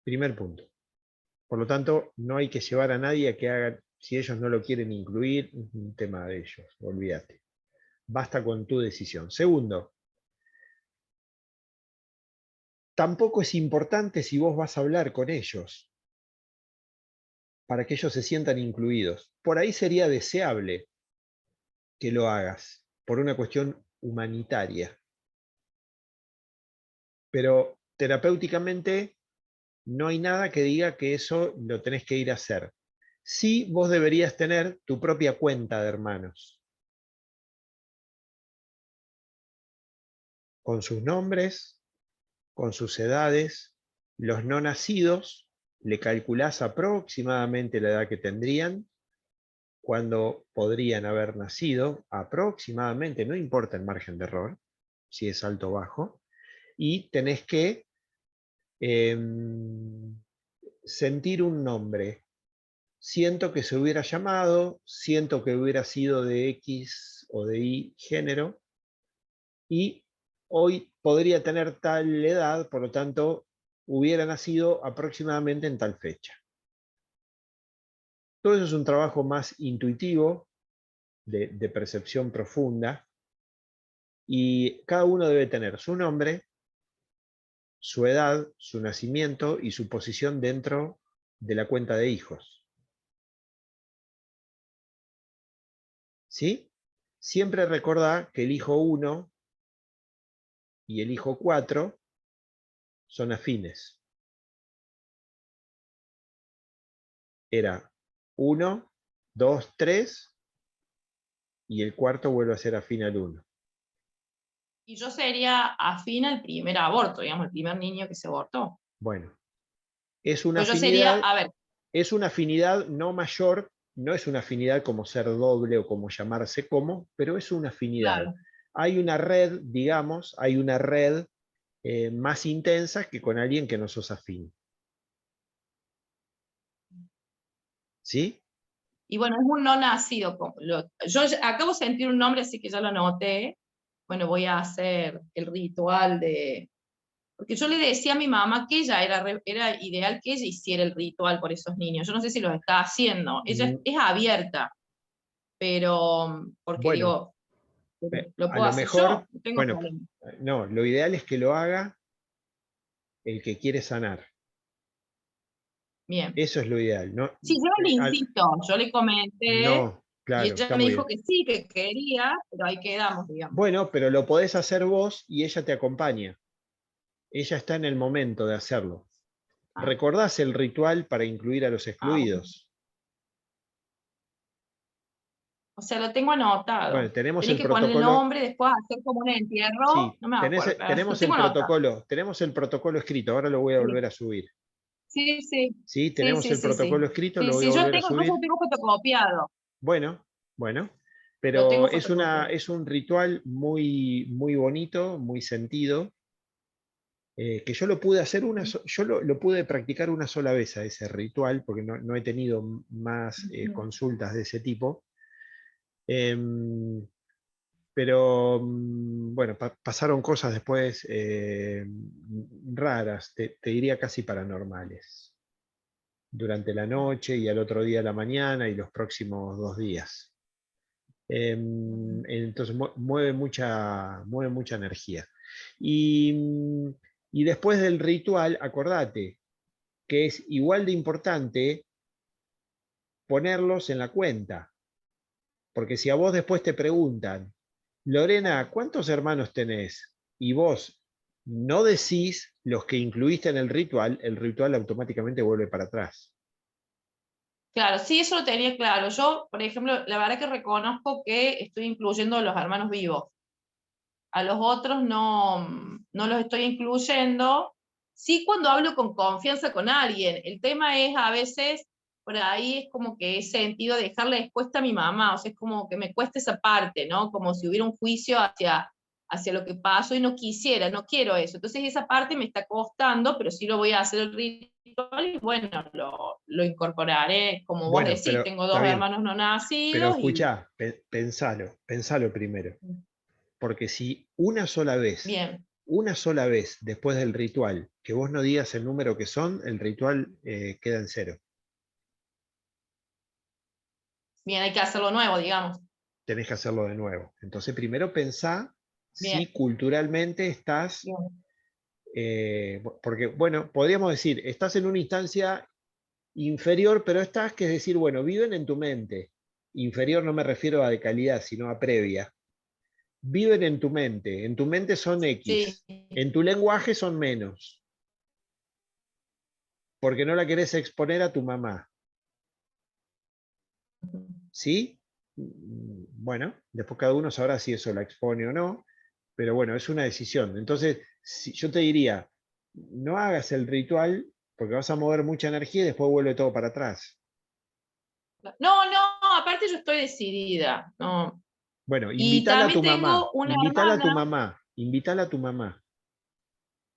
Primer punto. Por lo tanto, no hay que llevar a nadie a que haga, si ellos no lo quieren incluir, es un tema de ellos, olvídate. Basta con tu decisión. Segundo, tampoco es importante si vos vas a hablar con ellos, para que ellos se sientan incluidos. Por ahí sería deseable que lo hagas, por una cuestión humanitaria. Pero terapéuticamente no hay nada que diga que eso lo tenés que ir a hacer. Sí, vos deberías tener tu propia cuenta de hermanos, con sus nombres, con sus edades, los no nacidos, le calculás aproximadamente la edad que tendrían, cuando podrían haber nacido, aproximadamente, no importa el margen de error, si es alto o bajo, y tenés que sentir un nombre. Siento que se hubiera llamado, siento que hubiera sido de X o de Y género, y hoy podría tener tal edad, por lo tanto, hubiera nacido aproximadamente en tal fecha. Todo eso es un trabajo más intuitivo, de percepción profunda, y cada uno debe tener su nombre, su edad, su nacimiento y su posición dentro de la cuenta de hijos. ¿Sí? Siempre recordá que el hijo 1 y el hijo 4 son afines. Era 1, 2, 3 y el cuarto vuelve a ser afín al 1.
Y yo sería afín al primer aborto, digamos, el primer niño que se abortó.
Bueno, es una
Pues yo sería,
afinidad,
a ver,
es una afinidad no mayor, no es una afinidad como ser doble o como llamarse como, pero es una afinidad.
claro.
Hay una red, digamos, hay una red más intensa que con alguien que no sos afín. ¿Sí?
Y bueno, es un no nacido. Yo acabo de sentir un nombre, así que ya lo anoté. Bueno, voy a hacer el ritual de... Porque yo le decía a mi mamá que ella era ideal que ella hiciera el ritual por esos niños. Yo no sé si lo está haciendo. Ella es abierta, pero porque
Bueno,
digo, lo
a
puedo
lo
hacer yo,
mejor,
no tengo
bueno,
problema.
no, lo ideal es que lo haga el que quiere sanar.
Bien.
Eso es lo ideal. No,
Sí, yo le insisto, yo le comenté
no,
y
claro,
ella
está
me
muy
dijo
bien.
que sí, que quería, pero ahí quedamos, digamos.
Bueno, pero lo podés hacer vos y ella te acompaña. Ella está en el momento de hacerlo.
Ah,
¿Recordás el ritual para incluir a los
bueno.
excluidos?
O sea, lo tengo anotado.
Bueno, tenemos
Tenés
el
que poner el
protocolo.
nombre, después hacer como un entierro,
Sí,
no me acuerdo, claro. Lo tengo anotado.
tenemos el protocolo escrito, ahora lo voy a
Sí,
volver a subir.
sí, sí,
Sí,
sí,
tenemos
sí,
el
sí, sí.
protocolo escrito,
Sí,
lo voy a
sí, yo
volver a
tengo, incluso
subir.
lo tengo fotocopiado.
Bueno, bueno,
Lo
pero
tengo
es
fotocopiado.
un ritual muy, muy bonito, muy sentido, que yo lo pude hacer yo lo pude practicar una sola vez a ese ritual, porque no he tenido más consultas de ese tipo. Em, pero bueno, pasaron cosas después raras, te diría casi paranormales, durante la noche y al otro día a la mañana y los próximos 2 días. Entonces mueve mucha energía. Y después del ritual, acordate que es igual de importante ponerlos en la cuenta, porque si a vos después te preguntan, Lorena, ¿cuántos hermanos tenés? Y vos no decís los que incluiste en el ritual automáticamente vuelve para atrás.
Claro, sí, eso lo tenía claro. Yo, por ejemplo, la verdad que reconozco que estoy incluyendo a los hermanos vivos. a los otros no los estoy incluyendo. Sí, cuando hablo con confianza con alguien. El tema es a veces, por ahí es como que he sentido dejarle expuesta a mi mamá, o sea, es como que me cuesta esa parte, ¿no? Como si hubiera un juicio hacia lo que pasó y no quiero eso. Entonces esa parte me está costando, pero sí lo voy a hacer el ritual y bueno, lo incorporaré, como vos
Bueno,
decís,
pero
tengo
está
dos
bien.
hermanos no
Pero
nacidos y
escuchá, pensalo primero. Porque si una sola
bien,
vez después del ritual, que vos no digas el número que son, el ritual queda en cero.
bien, hay que hacerlo nuevo, digamos.
Tenés que hacerlo de nuevo. Entonces primero pensá
Bien,
si culturalmente estás,
bien.
porque bueno, podríamos decir, estás en una instancia inferior, pero estás, que es decir, bueno, viven en tu mente. Inferior no me refiero a de calidad, sino a previa. Viven en tu mente son
Sí,
X, en tu lenguaje son menos, porque no la querés exponer a tu mamá, ¿sí? Bueno, después cada uno sabrá si eso la expone o no, pero bueno, es una decisión. Entonces, si, yo te diría, no hagas el ritual porque vas a mover mucha energía y después vuelve todo para atrás.
no, aparte yo estoy decidida, no.
Bueno,
Y
invítala a
también
tu mamá,
tengo una
invítala a tu
hermana,
mamá, invítala a tu mamá.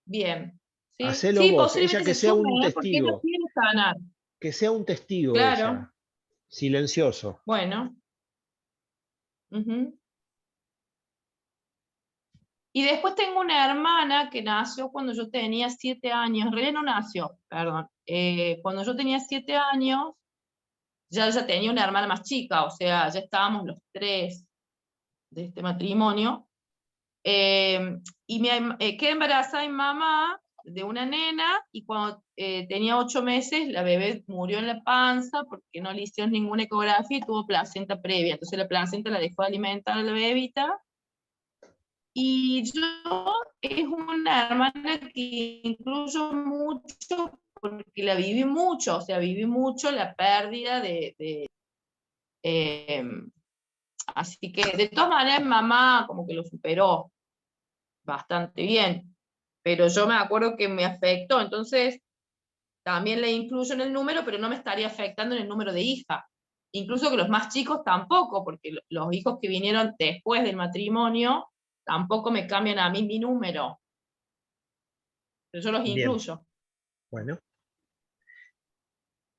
bien, sí,
Hacelo
sí,
vos, ella
posiblemente
que
se
sea
sume,
un
porque ella
testigo,
quiere sanar,
que sea un testigo
claro,
ella, silencioso.
bueno. Ujú. Y después tengo una hermana que nació cuando yo tenía 7 años, en realidad no nació, perdón, cuando yo tenía 7 años, ya tenía una hermana más chica, o sea, ya estábamos los tres de este matrimonio. Y quedé embarazada mi mamá de una nena y cuando tenía 8 meses la bebé murió en la panza porque no le hicieron ninguna ecografía y tuvo placenta previa. Entonces la placenta la dejó de alimentar a la bebita. Y yo es una hermana que incluyo mucho porque la viví mucho, o sea, viví mucho la pérdida eh, así que de todas maneras mamá como que lo superó bastante bien, pero yo me acuerdo que me afectó, entonces también le incluyo en el número, pero no me estaría afectando en el número de hija. Incluso que los más chicos tampoco, porque los hijos que vinieron después del matrimonio tampoco me cambian a mí mi número, pero yo los
Bien,
incluyo.
bueno.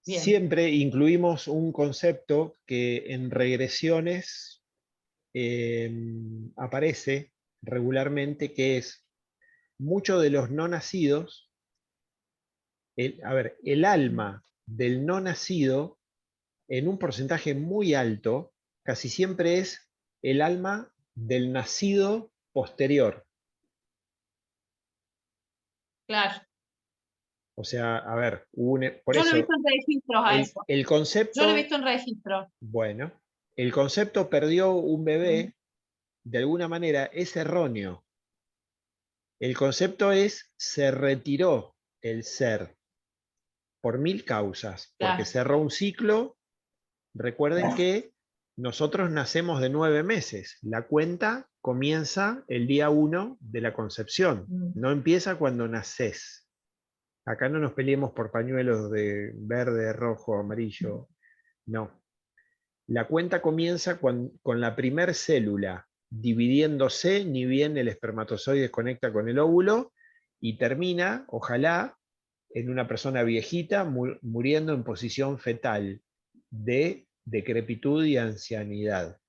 Bien,
Siempre incluimos un concepto que en regresiones aparece regularmente, que es muchos de los no nacidos, a ver, el alma del no nacido en un porcentaje muy alto, casi siempre es el alma del nacido posterior.
claro.
O sea, a ver, por
Yo lo he
eso
visto en registros a eso.
el
Yo lo he
concepto,
visto en registros.
bueno, el concepto perdió un
Mm,
bebé, de alguna manera, es erróneo. El concepto es, se retiró el ser por mil causas, porque
claro.
cerró un ciclo. Recuerden que nosotros nacemos de 9 meses. La cuenta comienza el día 1 de la concepción,
Mm,
no empieza cuando nacés. Acá no nos peleemos por pañuelos de verde, rojo, amarillo. No. La cuenta comienza con la primer célula dividiéndose, ni bien el espermatozoide conecta con el óvulo, y termina, ojalá, en una persona viejita muriendo en posición fetal de decrepitud y ancianidad.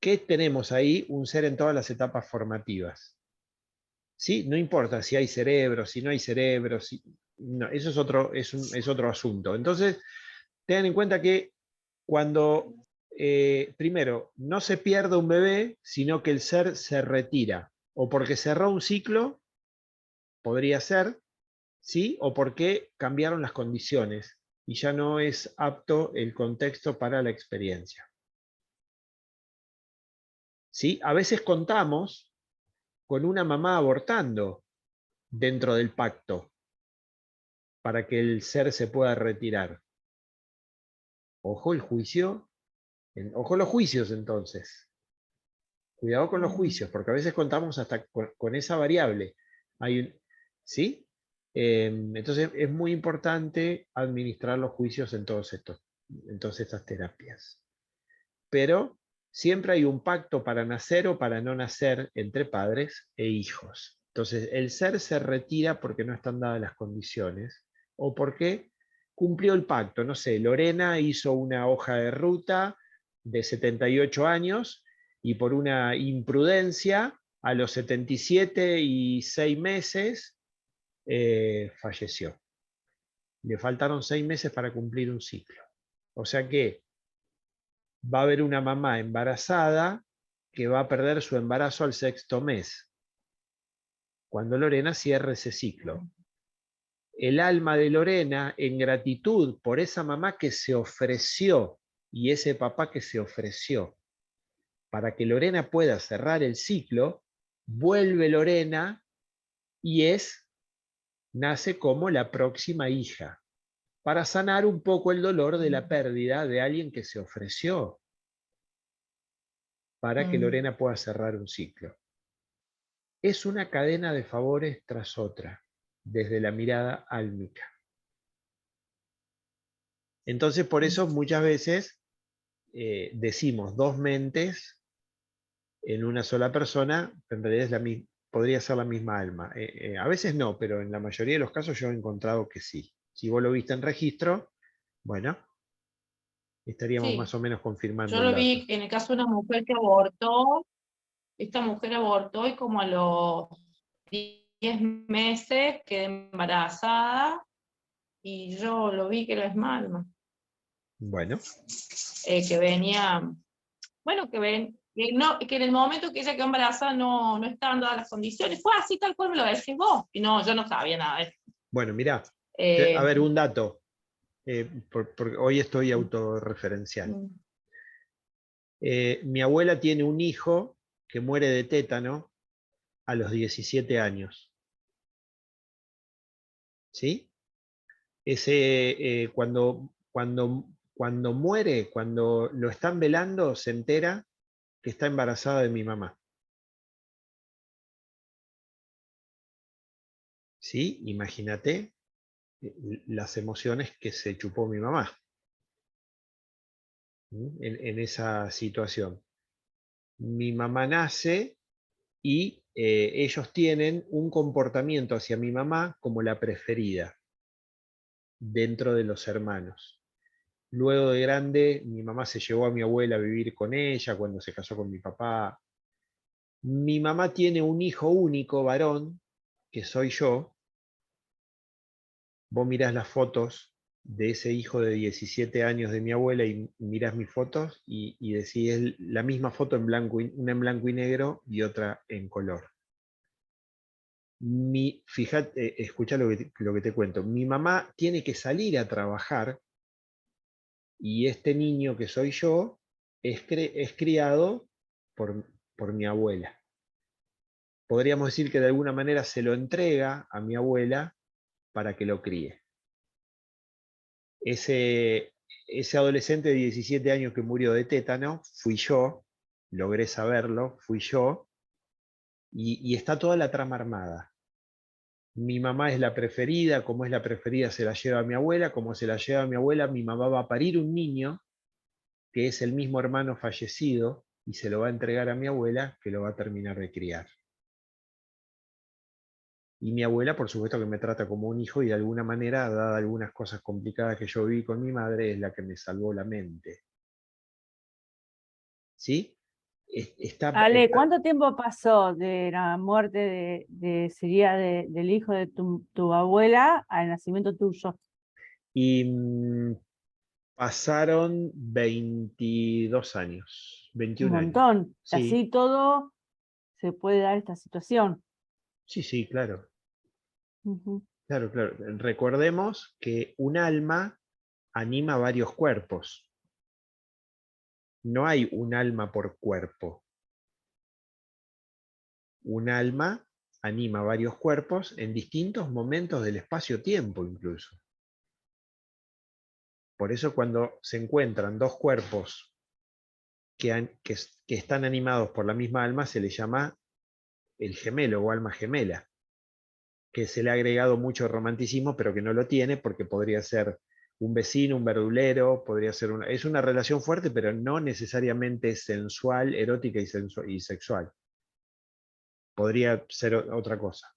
¿Qué tenemos ahí? Un ser en todas las etapas formativas. ¿Sí? No importa si hay cerebro, si no hay cerebro, no, eso es otro asunto. Entonces, tengan en cuenta que cuando, primero, no se pierde un bebé, sino que el ser se retira, o porque cerró un ciclo, podría ser, ¿sí? O porque cambiaron las condiciones y ya no es apto el contexto para la experiencia. ¿Sí? A veces contamos con una mamá abortando dentro del pacto para que el ser se pueda retirar. Ojo el juicio, ojo los juicios entonces. Cuidado con los juicios, porque a veces contamos hasta con esa variable. ¿Sí? Entonces es muy importante administrar los juicios en todas estas terapias. Pero siempre hay un pacto para nacer o para no nacer entre padres e hijos. Entonces el ser se retira porque no están dadas las condiciones o porque cumplió el pacto. No sé, Lorena hizo una hoja de ruta de 78 años y por una imprudencia a los 77 y 6 meses falleció. Le faltaron 6 meses para cumplir un ciclo. O sea que va a haber una mamá embarazada que va a perder su embarazo al 6º mes, cuando Lorena cierre ese ciclo. El alma de Lorena, en gratitud por esa mamá que se ofreció y ese papá que se ofreció para que Lorena pueda cerrar el ciclo, vuelve Lorena y nace como la próxima hija, para sanar un poco el dolor de la pérdida de alguien que se ofreció para que Lorena pueda cerrar un ciclo. Es una cadena de favores tras otra, desde la mirada álmica. Entonces, por eso muchas veces decimos 2 mentes en una sola persona, pero en realidad podría ser la misma alma. A veces no, pero en la mayoría de los casos yo he encontrado que sí. Si vos lo viste en registro, bueno, estaríamos
Sí,
más o menos confirmando
yo
el
lo
dato.
vi en el caso de una mujer que abortó. Esta mujer abortó y como a los 10 meses quedé embarazada y yo lo vi que era alma.
Bueno,
Que venía, bueno, que en el momento que ella quedó embarazada no estaban dadas las condiciones. Fue así tal cual me lo decís vos. Y no, yo no sabía nada de eso.
bueno, mirá, a
Eh,
ver, un dato, porque hoy estoy autorreferencial. Mi abuela tiene un hijo que muere de tétano a los 17 años. ¿Sí? Cuando muere, cuando lo están velando, se entera que está embarazada de mi mamá. ¿Sí? Imagínate las emociones que se chupó mi mamá en esa situación. Mi mamá nace y ellos tienen un comportamiento hacia mi mamá como la preferida dentro de los hermanos. Luego de grande, mi mamá se llevó a mi abuela a vivir con ella cuando se casó con mi papá. Mi mamá tiene un hijo único, varón, que soy yo. Vos mirás las fotos de ese hijo de 17 años de mi abuela y mirás mis fotos y decís, es la misma foto una en blanco y negro y otra en color. Fíjate, escuchá lo que te cuento. Mi mamá tiene que salir a trabajar y este niño que soy yo es criado por mi abuela. Podríamos decir que de alguna manera se lo entrega a mi abuela para que lo críe. Ese adolescente de 17 años que murió de tétano, fui yo, logré saberlo, fui yo, y está toda la trama armada. Mi mamá es la preferida, como es la preferida se la lleva a mi abuela, como se la lleva a mi abuela, mi mamá va a parir un niño que es el mismo hermano fallecido y se lo va a entregar a mi abuela que lo va a terminar de criar. Y mi abuela, por supuesto, que me trata como un hijo y de alguna manera, dada algunas cosas complicadas que yo viví con mi madre, es la que me salvó la mente. ¿Sí?
Ale, ¿cuánto tiempo pasó de la muerte del hijo de tu abuela al nacimiento tuyo?
Y pasaron 22 años,
Un
21 años.
montón.
Sí,
Así todo se puede dar esta situación.
sí, claro.
Ujú.
Claro. Recordemos que un alma anima varios cuerpos. No hay un alma por cuerpo. Un alma anima varios cuerpos en distintos momentos del espacio-tiempo incluso. Por eso cuando se encuentran dos cuerpos que están animados por la misma alma se le llama el gemelo o alma gemela, que se le ha agregado mucho romanticismo, pero que no lo tiene porque podría ser un vecino, un verdulero, podría ser es una relación fuerte, pero no necesariamente sensual, erótica y sexual. Podría ser otra cosa.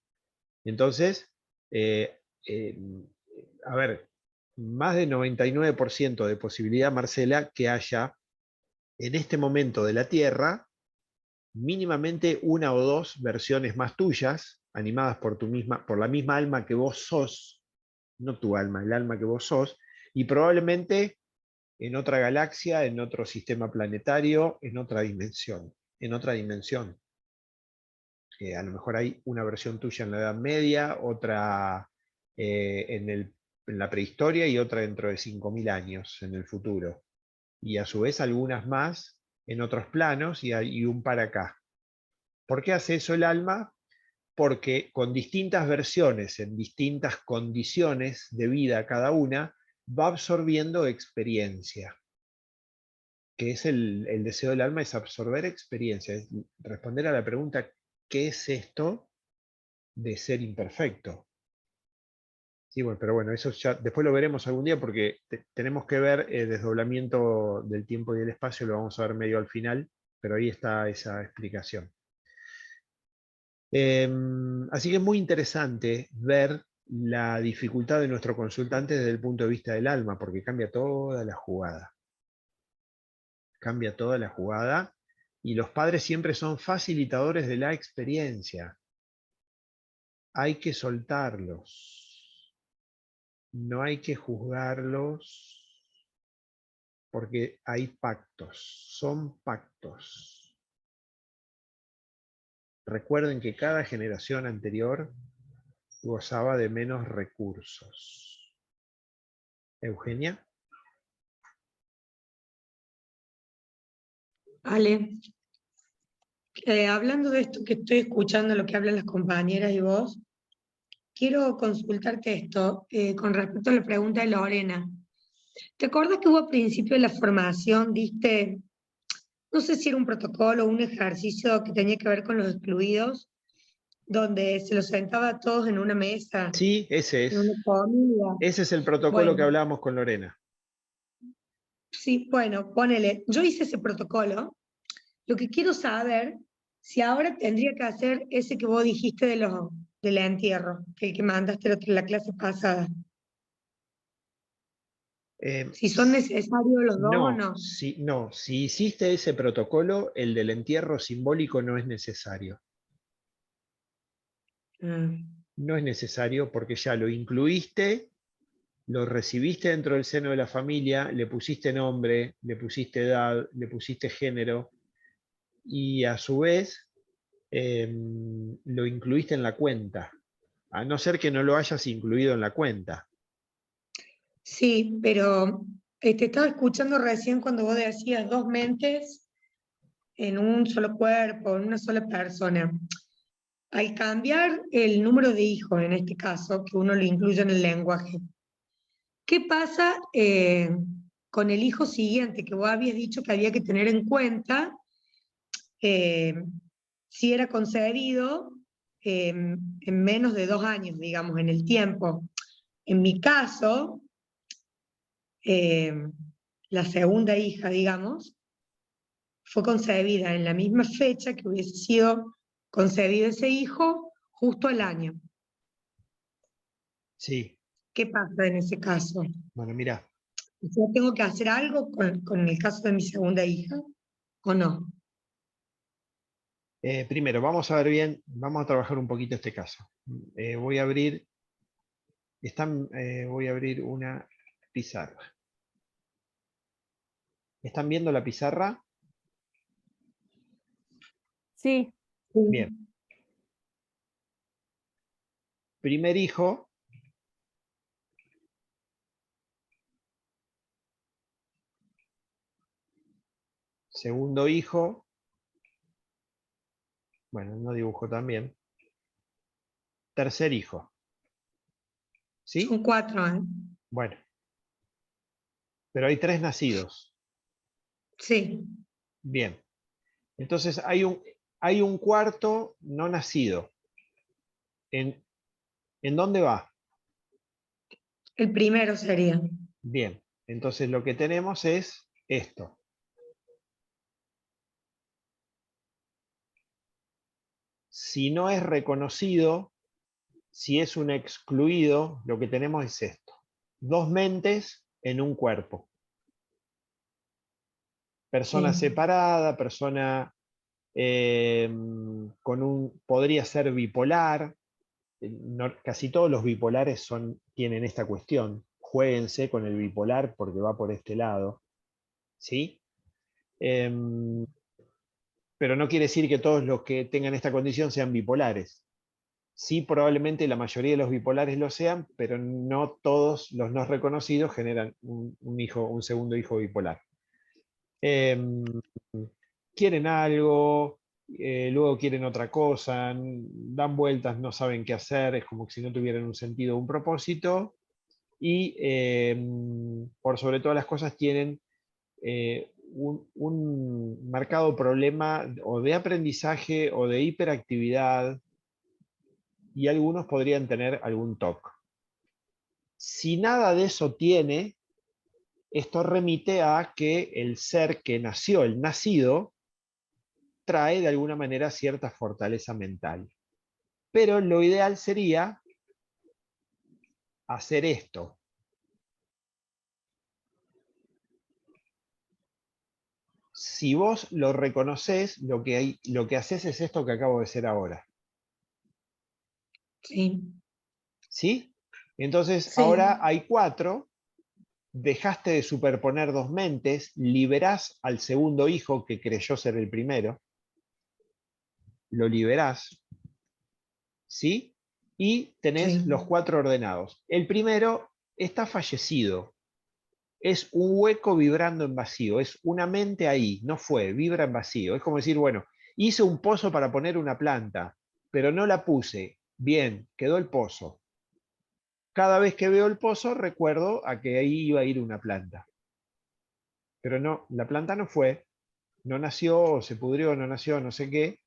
Entonces, a ver, más del 99% de posibilidad, Marcela, que haya en este momento de la Tierra mínimamente una o dos versiones más tuyas, animadas por la misma alma que vos sos, no tu alma, el alma que vos sos, y probablemente en otra galaxia, en otro sistema planetario, en otra dimensión. A lo mejor hay una versión tuya en la Edad Media, otra en la prehistoria y otra dentro de 5.000 años en el futuro. Y a su vez algunas más en otros planos y un par acá. ¿Por qué hace eso el alma? Porque con distintas versiones, en distintas condiciones de vida cada una, va absorbiendo experiencia. Que es el deseo del alma, es absorber experiencia, es responder a la pregunta, ¿qué es esto de ser imperfecto? Sí, bueno, pero bueno, eso ya después lo veremos algún día porque tenemos que ver el desdoblamiento del tiempo y del espacio, lo vamos a ver medio al final, pero ahí está esa explicación. Así que es muy interesante ver la dificultad de nuestro consultante desde el punto de vista del alma, porque cambia toda la jugada. Cambia toda la jugada y los padres siempre son facilitadores de la experiencia. Hay que soltarlos. No hay que juzgarlos porque hay pactos, son pactos. Recuerden que cada generación anterior gozaba de menos recursos. Eugenia.
Ale, hablando de esto que estoy escuchando, lo que hablan las compañeras y vos, quiero consultarte esto con respecto a la pregunta de Lorena. ¿Te acuerdas que hubo al principio de la formación, diste, no sé si era un protocolo o un ejercicio que tenía que ver con los excluidos, donde se los sentaba a todos en una mesa,
Sí, ese
en una
es.
comida?
Ese es el protocolo que
Bueno,
hablábamos con Lorena.
sí, bueno, ponele, yo hice ese protocolo. Lo que quiero saber, si ahora tendría que hacer ese que vos dijiste del entierro, que mandaste la clase pasada. Si son necesarios los dos o no.
No, si hiciste ese protocolo, el del entierro simbólico no es necesario. No es necesario porque ya lo incluiste, lo recibiste dentro del seno de la familia, le pusiste nombre, le pusiste edad, le pusiste género, y a su vez lo incluiste en la cuenta, a no ser que no lo hayas incluido en la cuenta.
Sí, pero te estaba escuchando recién cuando vos decías dos mentes en un solo cuerpo, en una sola persona. Al cambiar el número de hijos, en este caso, que uno lo incluye en el lenguaje, ¿qué pasa con el hijo siguiente que vos habías dicho que había que tener en cuenta si era concebido en menos de 2 años, digamos, en el tiempo? En mi caso, la segunda hija, digamos, fue concebida en la misma fecha que hubiese sido concebido ese hijo, justo al año.
Sí.
¿Qué pasa en ese caso?
Bueno, mira.
¿Yo tengo que hacer algo con el caso de mi segunda hija o no?
Primero, vamos a ver bien, vamos a trabajar un poquito este caso. Voy a abrir una pizarra. ¿Están viendo la pizarra?
Sí.
Bien. Primer hijo. Segundo hijo. Bueno, no dibujo también. Tercer hijo. ¿Sí?
Son 4, ¿eh?
Bueno. Pero hay 3 nacidos.
Sí.
Bien. Entonces hay un cuarto no nacido. ¿En dónde va?
El primero sería.
Bien. Entonces lo que tenemos es esto. Si no es reconocido, si es un excluido, lo que tenemos es esto. Dos mentes en un cuerpo. Persona
Sí.
separada, persona podría ser bipolar. Casi todos los bipolares tienen esta cuestión. Juéguense con el bipolar porque va por este lado. ¿Sí? Pero no quiere decir que todos los que tengan esta condición sean bipolares. Sí, probablemente la mayoría de los bipolares lo sean, pero no todos los no reconocidos generan un segundo hijo bipolar. Quieren algo, luego quieren otra cosa, dan vueltas, no saben qué hacer, es como si no tuvieran un sentido o un propósito, y por sobre todas las cosas tienen un marcado problema o de aprendizaje o de hiperactividad, y algunos podrían tener algún TOC. Si nada de eso tiene, esto remite a que el ser que nació, el nacido, trae de alguna manera cierta fortaleza mental. Pero lo ideal sería hacer esto. Si vos lo reconoces, lo que haces es esto que acabo de hacer ahora.
Sí.
¿Sí? Entonces,
Sí.
ahora hay 4, dejaste de superponer dos mentes, liberás al segundo hijo que creyó ser el primero, lo liberás, ¿sí? Y tenés
Sí.
los 4 ordenados. El primero está fallecido, es un hueco vibrando en vacío, es una mente ahí, no fue, vibra en vacío. Es como decir, bueno, hice un pozo para poner una planta, pero no la puse. Bien, quedó el pozo. Cada vez que veo el pozo recuerdo a que ahí iba a ir una planta. Pero no, la planta no fue, no nació, o se pudrió, no nació, no sé qué.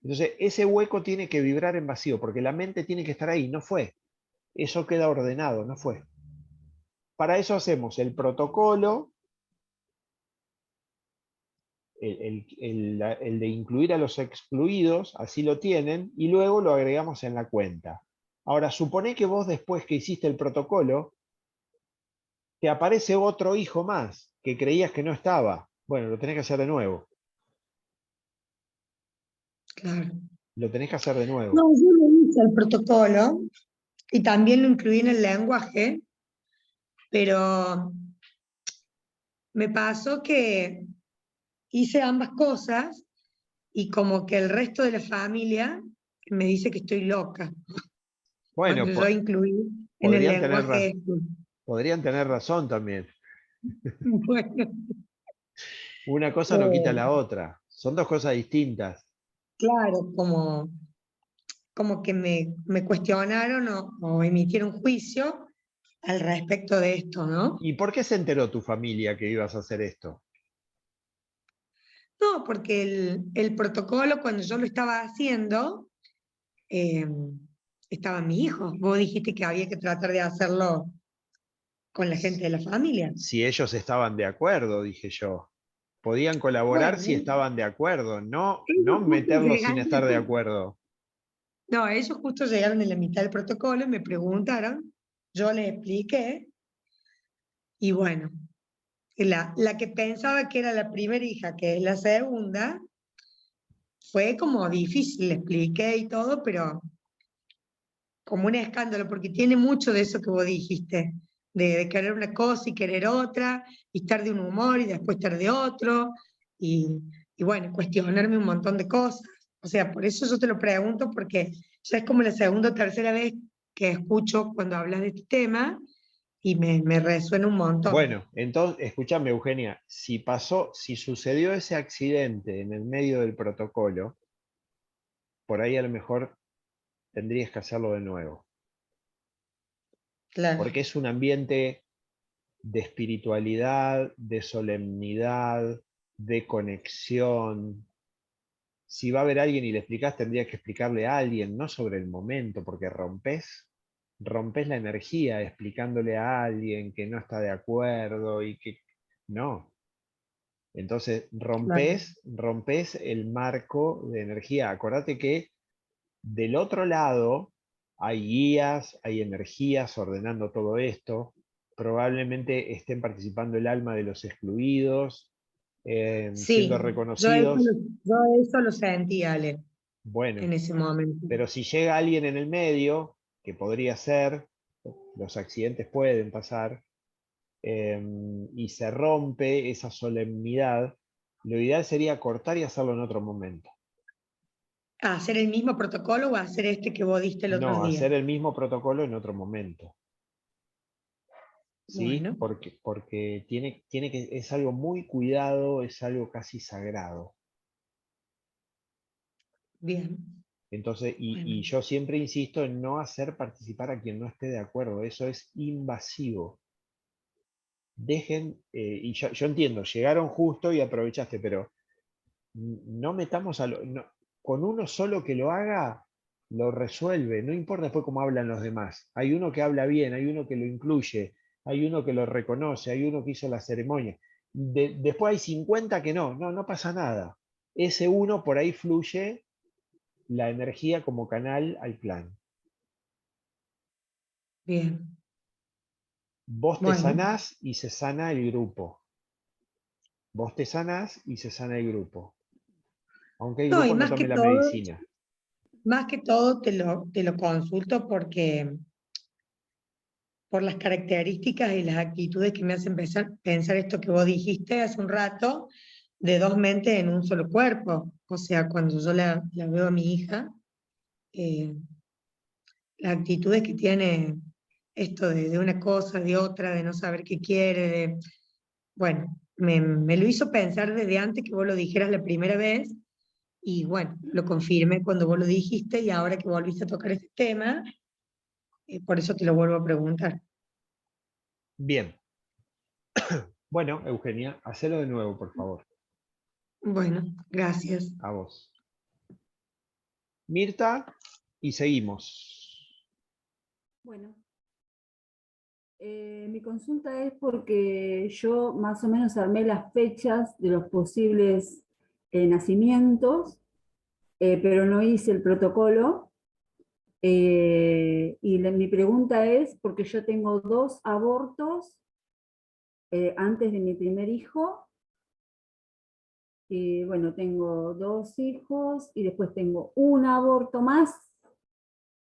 Entonces, ese hueco tiene que vibrar en vacío, porque la mente tiene que estar ahí, no fue. Eso queda ordenado, no fue. Para eso hacemos el protocolo, el de incluir a los excluidos, así lo tienen, y luego lo agregamos en la cuenta. Ahora, supone que vos después que hiciste el protocolo, te aparece otro hijo más que creías que no estaba. Bueno, lo tenés que hacer de nuevo.
Claro.
Lo tenés que hacer de nuevo.
No, yo lo hice el protocolo y también lo incluí en el lenguaje, pero me pasó que hice ambas cosas y como que el resto de la familia me dice que estoy loca
Bueno,
cuando yo incluí en el
podrían tener,
lenguaje esto.
podrían tener razón también.
Bueno,
Una cosa no quita
eh,
la otra. Son dos cosas distintas.
claro, como que me cuestionaron o emitieron juicio al respecto de esto, ¿no?
¿Y por qué se enteró tu familia que ibas a hacer esto?
No, porque el protocolo cuando yo lo estaba haciendo, eh, estaba mi hijo. Vos dijiste que había que tratar de hacerlo con la gente de la familia.
Si ellos estaban de acuerdo, dije yo. Podían colaborar si
Bueno,
estaban de acuerdo, no, no
ellos justo
meterlos sin estar de
llegaron,
acuerdo.
no, ellos justo llegaron en la mitad del protocolo y me preguntaron, yo les expliqué, y bueno, la que pensaba que era la primera hija, que es la segunda, fue como difícil, le expliqué y todo, pero como un escándalo, porque tiene mucho de eso que vos dijiste, de querer una cosa y querer otra, y estar de un humor y después estar de otro, y, y bueno, cuestionarme un montón de cosas. O sea, por eso yo te lo pregunto, porque ya es como la segunda o tercera vez que escucho cuando hablas de este tema, y me resuena un montón.
Bueno, entonces, escúchame, Eugenia, si sucedió ese accidente en el medio del protocolo, por ahí a lo mejor tendrías que hacerlo de nuevo.
Claro,
Porque es un ambiente de espiritualidad, de solemnidad, de conexión. Si va a haber alguien y le explicás, tendrías que explicarle a alguien, no sobre el momento, porque rompes la energía explicándole a alguien que no está de acuerdo y que no. Entonces rompes el marco de energía. Acordate que del otro lado hay guías, hay energías ordenando todo esto. Probablemente estén participando el alma de los excluidos, siendo
Sí,
reconocidos.
yo eso lo sentí, Ale,
Bueno,
en ese momento.
pero si llega alguien en el medio, que podría ser, los accidentes pueden pasar, y se rompe esa solemnidad, lo ideal sería cortar y hacerlo en otro momento.
¿Hacer el mismo protocolo o hacer este que vos diste el otro
No,
día?
hacer el mismo protocolo en otro momento. ¿Sí?
Bueno,
Porque tiene que, es algo muy cuidado, es algo casi sagrado.
bien.
Entonces, y
Bueno,
yo siempre insisto en no hacer participar a quien no esté de acuerdo. Eso es invasivo. Dejen, y yo entiendo, llegaron justo y aprovechaste, pero no metamos con uno solo que lo haga, lo resuelve, no importa después cómo hablan los demás. Hay uno que habla bien, hay uno que lo incluye, hay uno que lo reconoce, hay uno que hizo la ceremonia. Después hay 50 que no pasa nada. Ese uno por ahí fluye la energía como canal al plan.
bien.
Vos te
Bueno,
sanás y se sana el grupo. Vos te sanás y se sana el grupo. Aunque el
no, y
grupo no tome la medicina.
más que todo te lo consulto porque por las características y las actitudes que me hacen pensar esto que vos dijiste hace un rato, de dos mentes en un solo cuerpo. O sea, cuando yo la veo a mi hija, eh, las actitudes que tiene esto de una cosa, de otra, de no saber qué quiere, bueno, me lo hizo pensar desde antes que vos lo dijeras la primera vez, y bueno, lo confirmé cuando vos lo dijiste, y ahora que volviste a tocar este tema, por eso te lo vuelvo a preguntar.
Bien. Bueno, Eugenia, hacelo de nuevo, por favor.
Bueno, gracias.
A vos. Mirta, y seguimos.
Bueno, mi consulta es porque yo más o menos armé las fechas de los posibles nacimientos, pero no hice el protocolo. Mi pregunta es, porque yo tengo 2 abortos antes de mi primer hijo, y bueno, tengo 2 hijos, y después tengo un aborto más,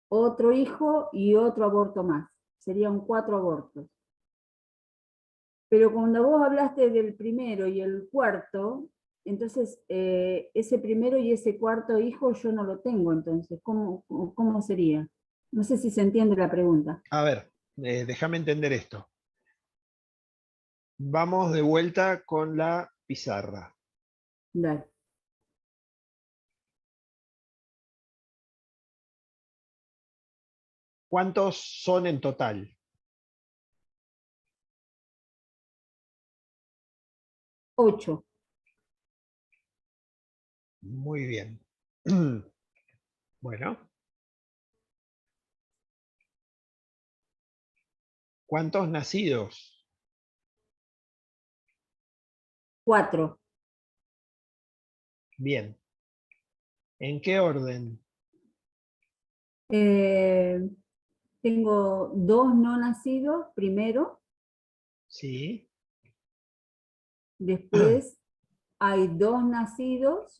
otro hijo y otro aborto más. Serían 4 abortos. Pero cuando vos hablaste del primero y el cuarto, entonces ese primero y ese cuarto hijo yo no lo tengo, entonces, ¿cómo sería? No sé si se entiende la pregunta.
A ver, déjame entender esto. Vamos de vuelta con la pizarra.
Dale.
¿Cuántos son en total?
8.
Muy bien. Bueno. ¿Cuántos nacidos?
4.
Bien. ¿En qué orden?
Tengo 2 no nacidos primero,
Sí.
después hay 2 nacidos,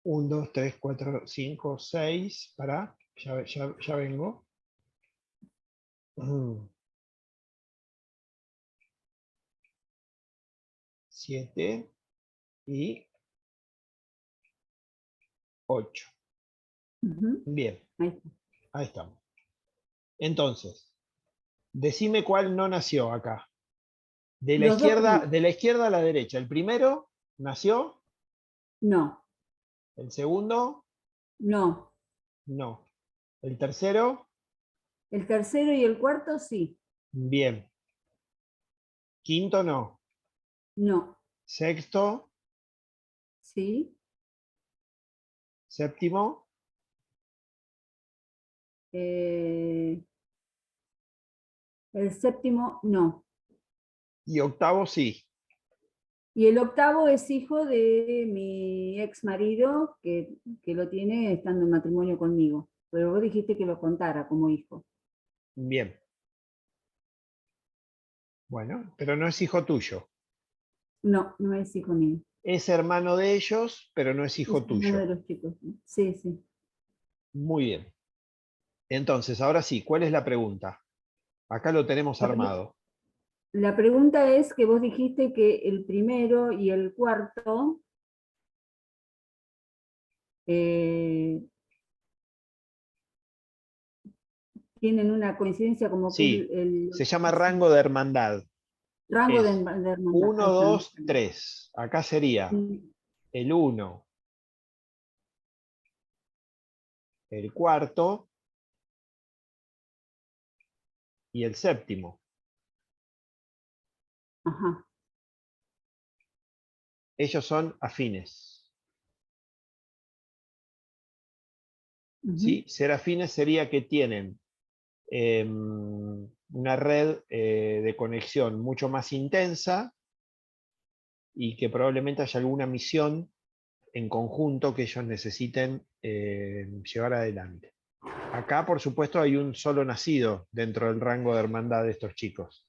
Un, dos, tres, cuatro, cinco, seis. Pará, ya vengo. 7 y 8.
ujú,
Bien,
ahí está.
ahí estamos. Entonces, decime cuál no nació acá.
Los dos
De la izquierda a la derecha. El primero nació,
no,
el segundo,
no,
no. El tercero,
El tercero y el cuarto, sí.
Bien. Quinto no.
No.
Sexto,
Sí.
séptimo,
El séptimo, no.
y octavo sí.
Y el octavo es hijo de mi ex marido, que lo tiene estando en matrimonio conmigo. Pero vos dijiste que lo contara como hijo.
Bien. Bueno, pero no es hijo tuyo.
No, no es hijo mío.
Es hermano de ellos, pero no es
Es
hijo
uno de
tuyo.
los chicos. Sí, sí.
Muy bien. Entonces, ahora sí, ¿cuál es la pregunta? Acá lo tenemos
La, pre-
armado.
la pregunta es que vos dijiste que el primero y el cuarto eh, tienen una coincidencia como que es
Sí, se llama rango de hermandad.
rango de,
Es
de hermandad.
1,
Ahí está.
2, 3. Acá sería el 1, el cuarto y el séptimo.
Ajá.
Ellos son afines.
Ujú.
¿Sí? Ser afines sería que tienen una red de conexión mucho más intensa y que probablemente haya alguna misión en conjunto que ellos necesiten llevar adelante. Acá, por supuesto, hay un solo nacido dentro del rango de hermandad de estos chicos.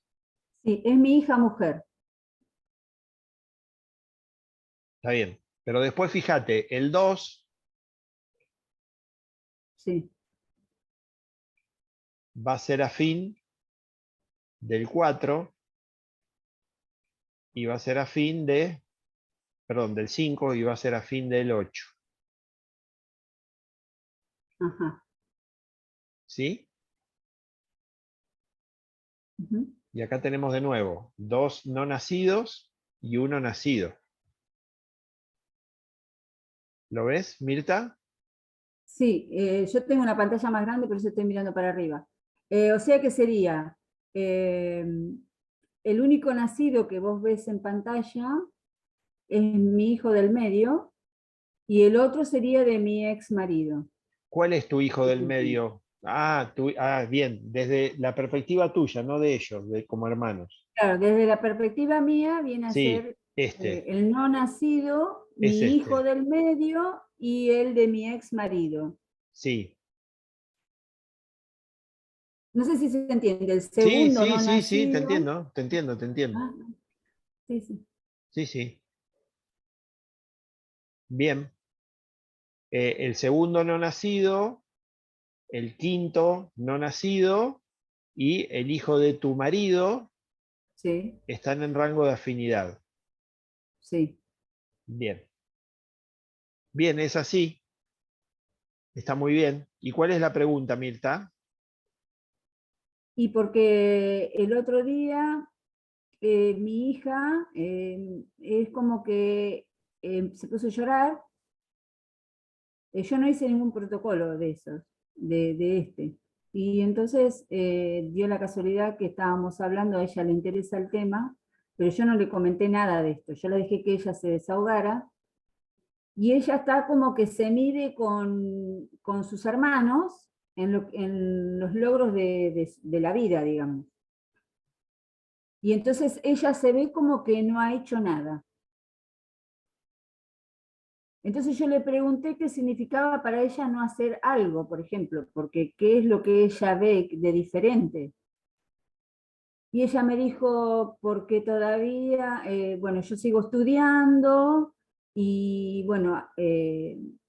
Sí, es mi hija mujer.
Está bien. Pero después fíjate, el 2
Sí.
va a ser afín del 4 y va a ser afín de, perdón, del 5 y va a ser afín del 8.
Ajá.
¿Sí?
Ujú.
Y acá tenemos de nuevo 2 no nacidos y 1 nacido. ¿Lo ves, Mirta?
Sí, yo tengo una pantalla más grande, por eso estoy mirando para arriba. O sea que sería el único nacido que vos ves en pantalla es mi hijo del medio y el otro sería de mi ex marido.
¿Cuál es tu hijo del medio? Bien, desde la perspectiva tuya, no de ellos, como hermanos.
Claro, desde la perspectiva mía viene a
Sí,
ser
este,
el no nacido,
es
mi hijo
este.
del medio y el de mi ex marido.
Sí.
No sé si se entiende, el
Sí,
segundo
sí,
no
sí, sí, te
nacido.
entiendo, te entiendo, te entiendo.
Ah, sí, sí.
Sí, sí. Bien. El segundo no nacido, el quinto no nacido y el hijo de tu marido
Sí,
están en rango de afinidad.
sí.
Bien. Bien, es así. Está muy bien. ¿Y cuál es la pregunta, Mirta?
Y porque el otro día mi hija es como que se puso a llorar. Yo no hice ningún protocolo de esos, de este. Y entonces dio la casualidad que estábamos hablando, a ella le interesa el tema, pero yo no le comenté nada de esto. Yo le dejé que ella se desahogara. Y ella está como que se mide con sus hermanos en los logros de la vida, digamos. Y entonces ella se ve como que no ha hecho nada. Entonces yo le pregunté qué significaba para ella no hacer algo, por ejemplo, porque qué es lo que ella ve de diferente. Y ella me dijo, porque todavía, bueno, yo sigo estudiando y bueno,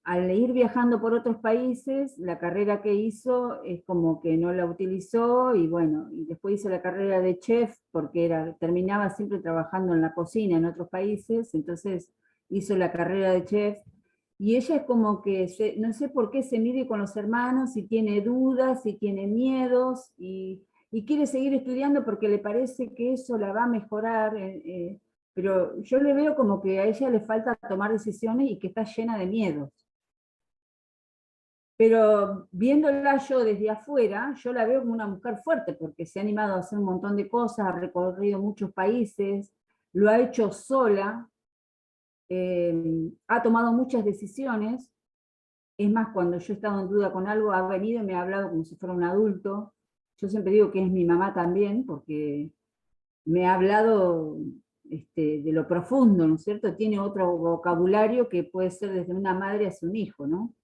al ir viajando por otros países, la carrera que hizo es como que no la utilizó y bueno, y después hizo la carrera de chef porque terminaba siempre trabajando en la cocina en otros países, entonces hizo la carrera de chef. Y ella es como que, no sé por qué se mide con los hermanos, si tiene dudas, si tiene miedos, y quiere seguir estudiando porque le parece que eso la va a mejorar, pero yo le veo como que a ella le falta tomar decisiones y que está llena de miedos. Pero viéndola yo desde afuera, yo la veo como una mujer fuerte, porque se ha animado a hacer un montón de cosas, ha recorrido muchos países, lo ha hecho sola, ha tomado muchas decisiones. Es más, cuando yo he estado en duda con algo, ha venido y me ha hablado como si fuera un adulto. Yo siempre digo que es mi mamá también, porque me ha hablado de lo profundo, ¿no es cierto? Tiene otro vocabulario que puede ser desde una madre hacia un hijo, ¿no?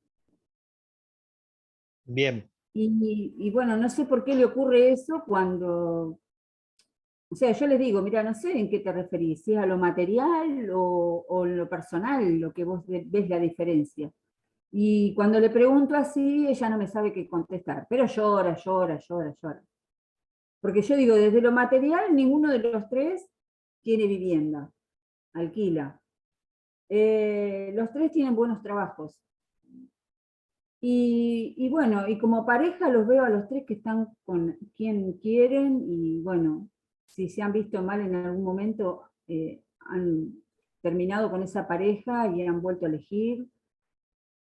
Bien.
Y bueno, no sé por qué le ocurre eso cuando, o sea, yo les digo, mira, no sé en qué te referís, si es a lo material o en lo personal, lo que vos ves la diferencia. Y cuando le pregunto así, ella no me sabe qué contestar, pero llora, llora, llora, llora. Porque yo digo, desde lo material, ninguno de los tres tiene vivienda, alquila. Los tres tienen buenos trabajos. Y bueno, y como pareja los veo a los tres que están con quien quieren y bueno, si se han visto mal en algún momento, han terminado con esa pareja y han vuelto a elegir.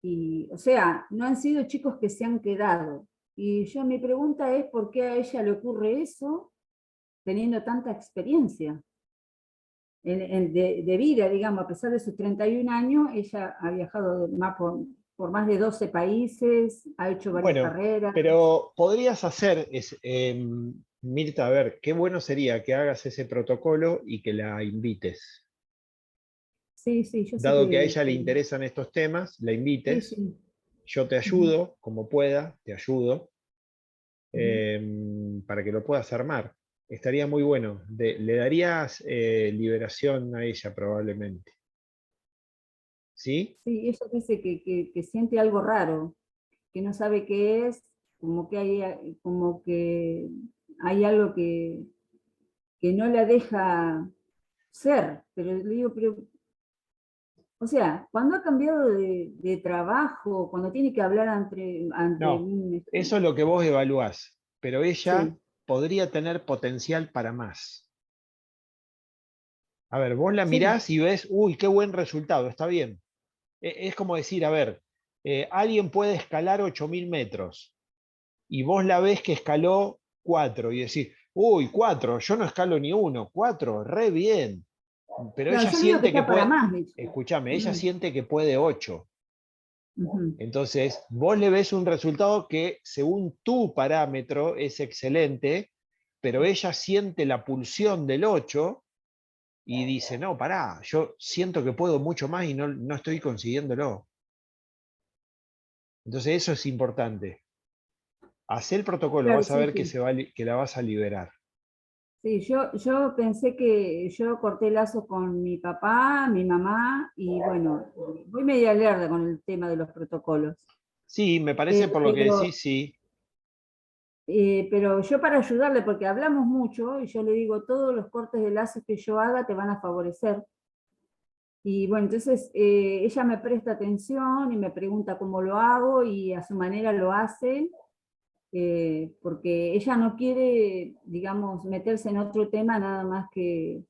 Y, o sea, no han sido chicos que se han quedado. Y yo mi pregunta es por qué a ella le ocurre eso teniendo tanta experiencia de vida, digamos, a pesar de sus 31 años, ella ha viajado por más de 12 países, ha hecho varias
Bueno,
carreras.
pero podrías hacer, Mirta, a ver, qué bueno sería que hagas ese protocolo y que la invites.
Sí, sí, yo sé
Dado que a
que...
ella le interesan estos temas, la
Sí,
invites.
sí.
Yo te
Ujú,
ayudo, como pueda, te ayudo,
ujú.
para que lo puedas armar. Estaría muy bueno. Le darías liberación a ella probablemente. ¿Sí?
Sí, ella dice que siente algo raro, que no sabe qué es, como que hay algo que no la deja ser. Pero le digo, pero, o sea, cuando ha cambiado de trabajo, cuando tiene que hablar ante
No,
un...
eso es lo que vos evaluás, pero ella
Sí,
podría tener potencial para más. A ver, vos la
sí,
mirás y ves, uy, qué buen resultado, está bien. Es como decir, a ver, alguien puede escalar 8.000 metros y vos la ves que escaló 4 y decís, uy, 4, yo no escalo ni 1, 4, re bien. Pero
claro,
ella
yo le digo que
siente que
está para
puede,
más, de hecho.
escúchame, ella
Ujú,
siente que puede 8.
ujú.
Entonces, vos le ves un resultado que según tu parámetro es excelente, pero ella siente la pulsión del 8 y dice, no, pará, yo siento que puedo mucho más y no estoy consiguiéndolo. Entonces, eso es importante. Hacé el protocolo,
Claro,
vas a
sí,
ver que,
sí.
que la vas a liberar.
Sí, yo pensé que yo corté lazo con mi papá, mi mamá, y bueno, voy media lerda con el tema de los protocolos.
Sí, me parece por lo que
Pero,
decís, sí.
pero yo para ayudarle, porque hablamos mucho, y yo le digo, todos los cortes de lazos que yo haga te van a favorecer. Y bueno, entonces ella me presta atención y me pregunta cómo lo hago y a su manera lo hace, porque ella no quiere, digamos, meterse en otro tema nada más que,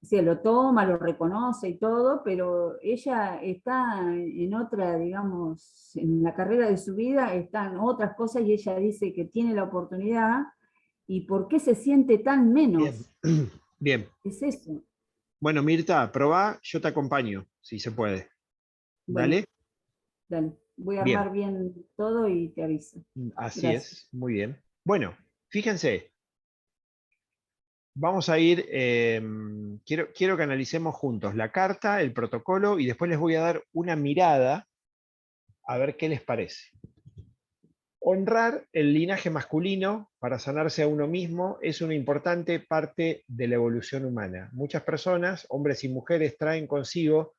se lo toma, lo reconoce y todo, pero ella está en otra, digamos, en la carrera de su vida, están otras cosas y ella dice que tiene la oportunidad y por qué se siente tan
Bien,
menos.
bien.
Es eso.
Bueno, Mirta, probá, yo te acompaño, si se puede.
Bueno,
¿Dale?
dale, voy a
Bien,
armar bien todo y te aviso.
así
Gracias.
es, muy bien. Bueno, fíjense, vamos a ir, quiero que analicemos juntos la carta, el protocolo y después les voy a dar una mirada a ver qué les parece. Honrar el linaje masculino para sanarse a uno mismo es una importante parte de la evolución humana. Muchas personas, hombres y mujeres, traen consigo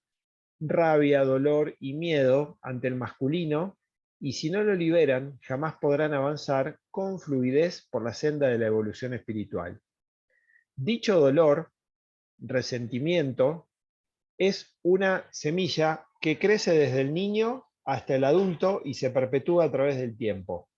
rabia, dolor y miedo ante el masculino, y si no lo liberan, jamás podrán avanzar con fluidez por la senda de la evolución espiritual. Dicho dolor, resentimiento, es una semilla que crece desde el niño hasta el adulto y se perpetúa a través del tiempo.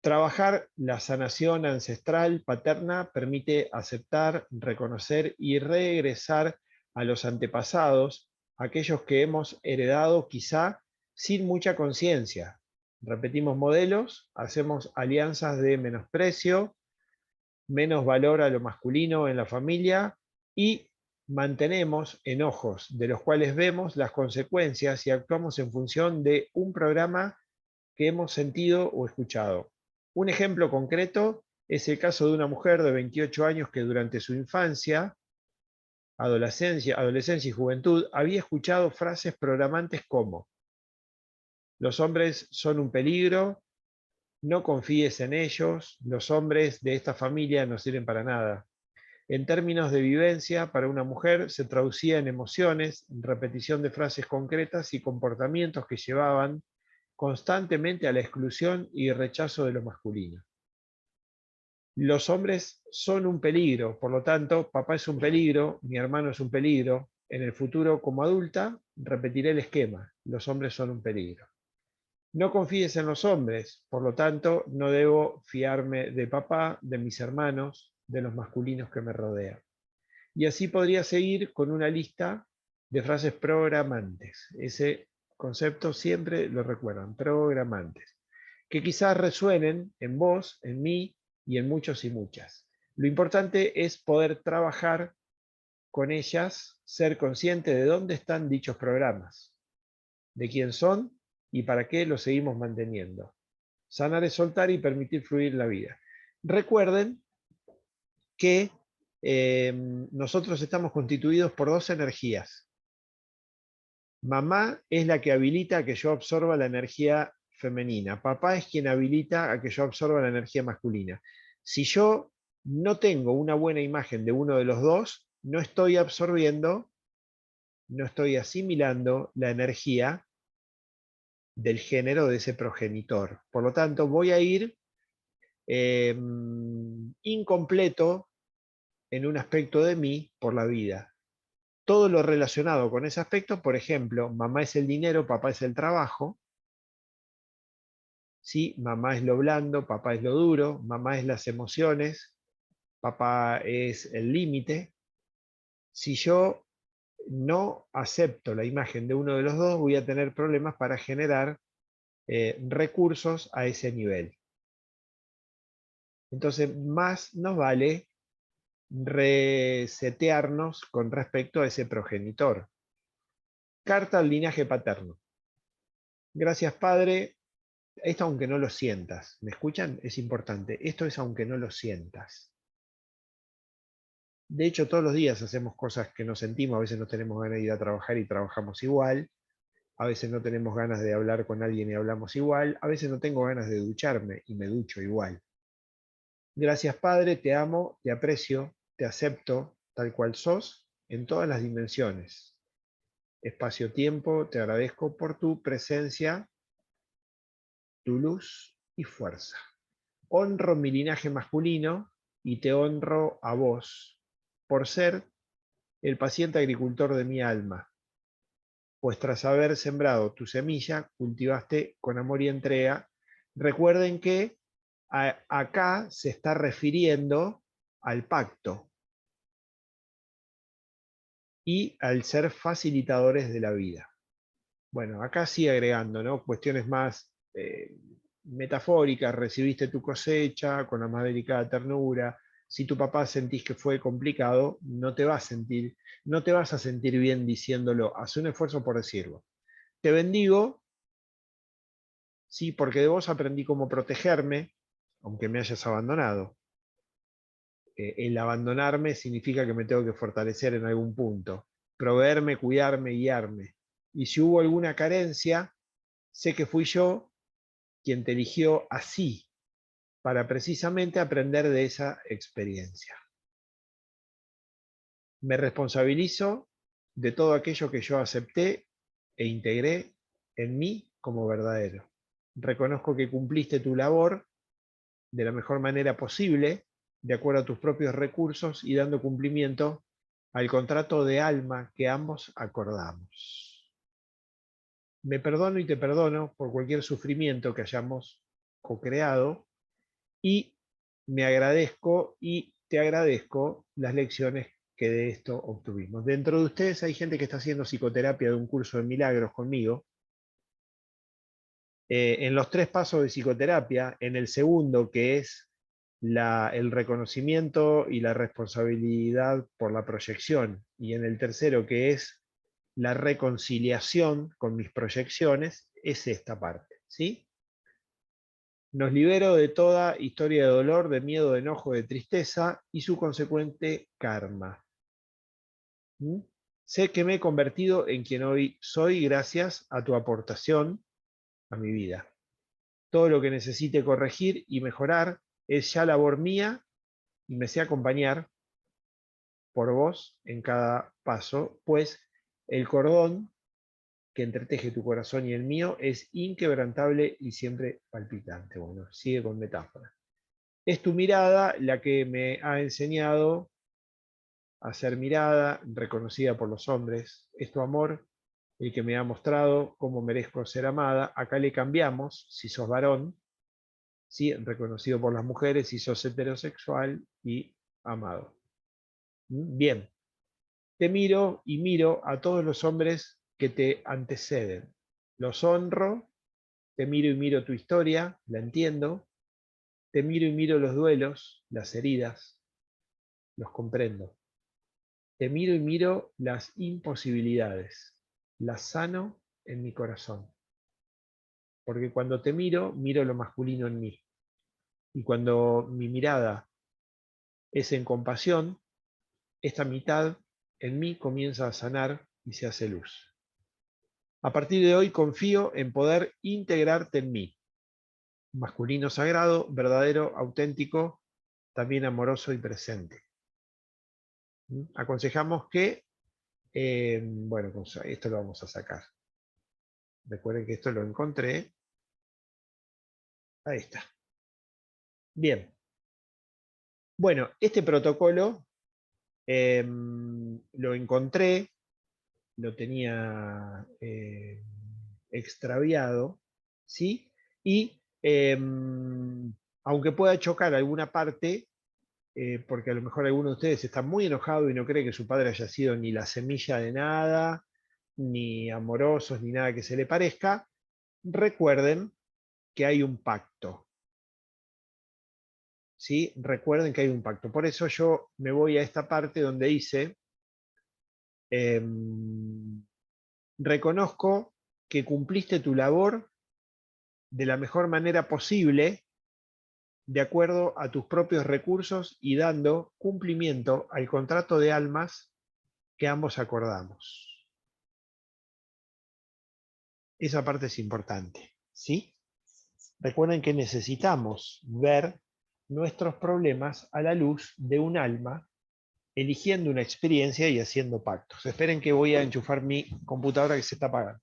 Trabajar la sanación ancestral paterna permite aceptar, reconocer y regresar a los antepasados, aquellos que hemos heredado quizá sin mucha conciencia. Repetimos modelos, hacemos alianzas de menosprecio, menos valor a lo masculino en la familia y mantenemos enojos de los cuales vemos las consecuencias y actuamos en función de un programa que hemos sentido o escuchado. Un ejemplo concreto es el caso de una mujer de 28 años que durante su infancia, adolescencia y juventud había escuchado frases programantes como: los hombres son un peligro, no confíes en ellos, los hombres de esta familia no sirven para nada. En términos de vivencia, para una mujer se traducía en emociones, en repetición de frases concretas y comportamientos que llevaban constantemente a la exclusión y rechazo de lo masculino. Los hombres son un peligro, por lo tanto, papá es un peligro, mi hermano es un peligro. En el futuro, como adulta, repetiré el esquema: los hombres son un peligro. No confíes en los hombres, por lo tanto, no debo fiarme de papá, de mis hermanos, de los masculinos que me rodean. Y así podría seguir con una lista de frases programantes. Ese concepto siempre lo recuerdan, programantes, que quizás resuenen en vos, en mí y en muchos y muchas. Lo importante es poder trabajar con ellas, ser consciente de dónde están dichos programas, de quién son y para qué los seguimos manteniendo. Sanar es soltar y permitir fluir la vida. Recuerden que nosotros estamos constituidos por dos energías. Mamá es la que habilita a que yo absorba la energía femenina. Papá es quien habilita a que yo absorba la energía masculina. Si yo no tengo una buena imagen de uno de los dos, no estoy absorbiendo, no estoy asimilando la energía del género de ese progenitor. Por lo tanto, voy a ir incompleto en un aspecto de mí por la vida. Todo lo relacionado con ese aspecto, por ejemplo, mamá es el dinero, papá es el trabajo. ¿Sí? Mamá es lo blando, papá es lo duro, mamá es las emociones, papá es el límite. Si yo no acepto la imagen de uno de los dos, voy a tener problemas para generar recursos a ese nivel. Entonces, más nos vale resetearnos con respecto a ese progenitor. Carta al linaje paterno. Gracias, Padre. Esto aunque no lo sientas. ¿Me escuchan? Es importante. Esto es aunque no lo sientas. De hecho, todos los días hacemos cosas que no sentimos. A veces no tenemos ganas de ir a trabajar y trabajamos igual. A veces no tenemos ganas de hablar con alguien y hablamos igual. A veces no tengo ganas de ducharme y me ducho igual. Gracias, Padre. Te amo, te aprecio, te acepto tal cual sos en todas las dimensiones. Espacio-tiempo, te agradezco por tu presencia, tu luz y fuerza. Honro mi linaje masculino y te honro a vos por ser el paciente agricultor de mi alma, pues tras haber sembrado tu semilla, cultivaste con amor y entrega. Recuerden que acá se está refiriendo al pacto y al ser facilitadores de la vida. Bueno, acá sigue agregando, ¿no? Cuestiones más metafóricas: recibiste tu cosecha con la más delicada ternura. Si tu papá sentís que fue complicado, no te vas a sentir bien diciéndolo. Haz un esfuerzo por decirlo. Te bendigo, sí, porque de vos aprendí cómo protegerme, aunque me hayas abandonado. El abandonarme significa que me tengo que fortalecer en algún punto, proveerme, cuidarme, guiarme. Y si hubo alguna carencia, sé que fui yo quien te eligió así, para precisamente aprender de esa experiencia. Me responsabilizo de todo aquello que yo acepté e integré en mí como verdadero. Reconozco que cumpliste tu labor de la mejor manera posible, de acuerdo a tus propios recursos y dando cumplimiento al contrato de alma que ambos acordamos. Me perdono y te perdono por cualquier sufrimiento que hayamos co-creado y me agradezco y te agradezco las lecciones que de esto obtuvimos. Dentro de ustedes hay gente que está haciendo psicoterapia de un curso de milagros conmigo, En los 3 pasos de psicoterapia, en el segundo, que es el reconocimiento y la responsabilidad por la proyección, y en el tercero, que es la reconciliación con mis proyecciones, es esta parte, ¿sí? Nos libero de toda historia de dolor, de miedo, de enojo, de tristeza y su consecuente karma. ¿Mm? Sé que me he convertido en quien hoy soy gracias a tu aportación a mi vida. Todo lo que necesite corregir y mejorar es ya labor mía y me sé acompañar por vos en cada paso, pues el cordón que entreteje tu corazón y el mío es inquebrantable y siempre palpitante. Bueno, sigue con metáfora. Es tu mirada la que me ha enseñado a ser mirada, reconocida por los hombres. Es tu amor el que me ha mostrado cómo merezco ser amada. Acá le cambiamos, si sos varón, ¿sí? Reconocido por las mujeres, si sos heterosexual y amado. Bien, te miro y miro a todos los hombres que te anteceden. Los honro, te miro y miro tu historia, la entiendo. Te miro y miro los duelos, las heridas, los comprendo. Te miro y miro las imposibilidades, las sano en mi corazón. Porque cuando te miro, miro lo masculino en mí. Y cuando mi mirada es en compasión, esta mitad en mí comienza a sanar y se hace luz. A partir de hoy confío en poder integrarte en mí. Masculino sagrado, verdadero, auténtico, también amoroso y presente. Aconsejamos que, bueno, esto lo vamos a sacar. Recuerden que esto lo encontré. Ahí está. Bien. Bueno, este protocolo lo encontré, lo tenía extraviado, ¿sí? Y aunque pueda chocar alguna parte, porque a lo mejor alguno de ustedes está muy enojado y no cree que su padre haya sido ni la semilla de nada, ni amorosos, ni nada que se le parezca, recuerden que hay un pacto. ¿Sí? Recuerden que hay un pacto. Por eso yo me voy a esta parte donde dice, reconozco que cumpliste tu labor de la mejor manera posible, de acuerdo a tus propios recursos y dando cumplimiento al contrato de almas que ambos acordamos. Esa parte es importante, ¿sí? Recuerden que necesitamos ver nuestros problemas a la luz de un alma, eligiendo una experiencia y haciendo pactos. Esperen que voy a enchufar mi computadora que se está apagando.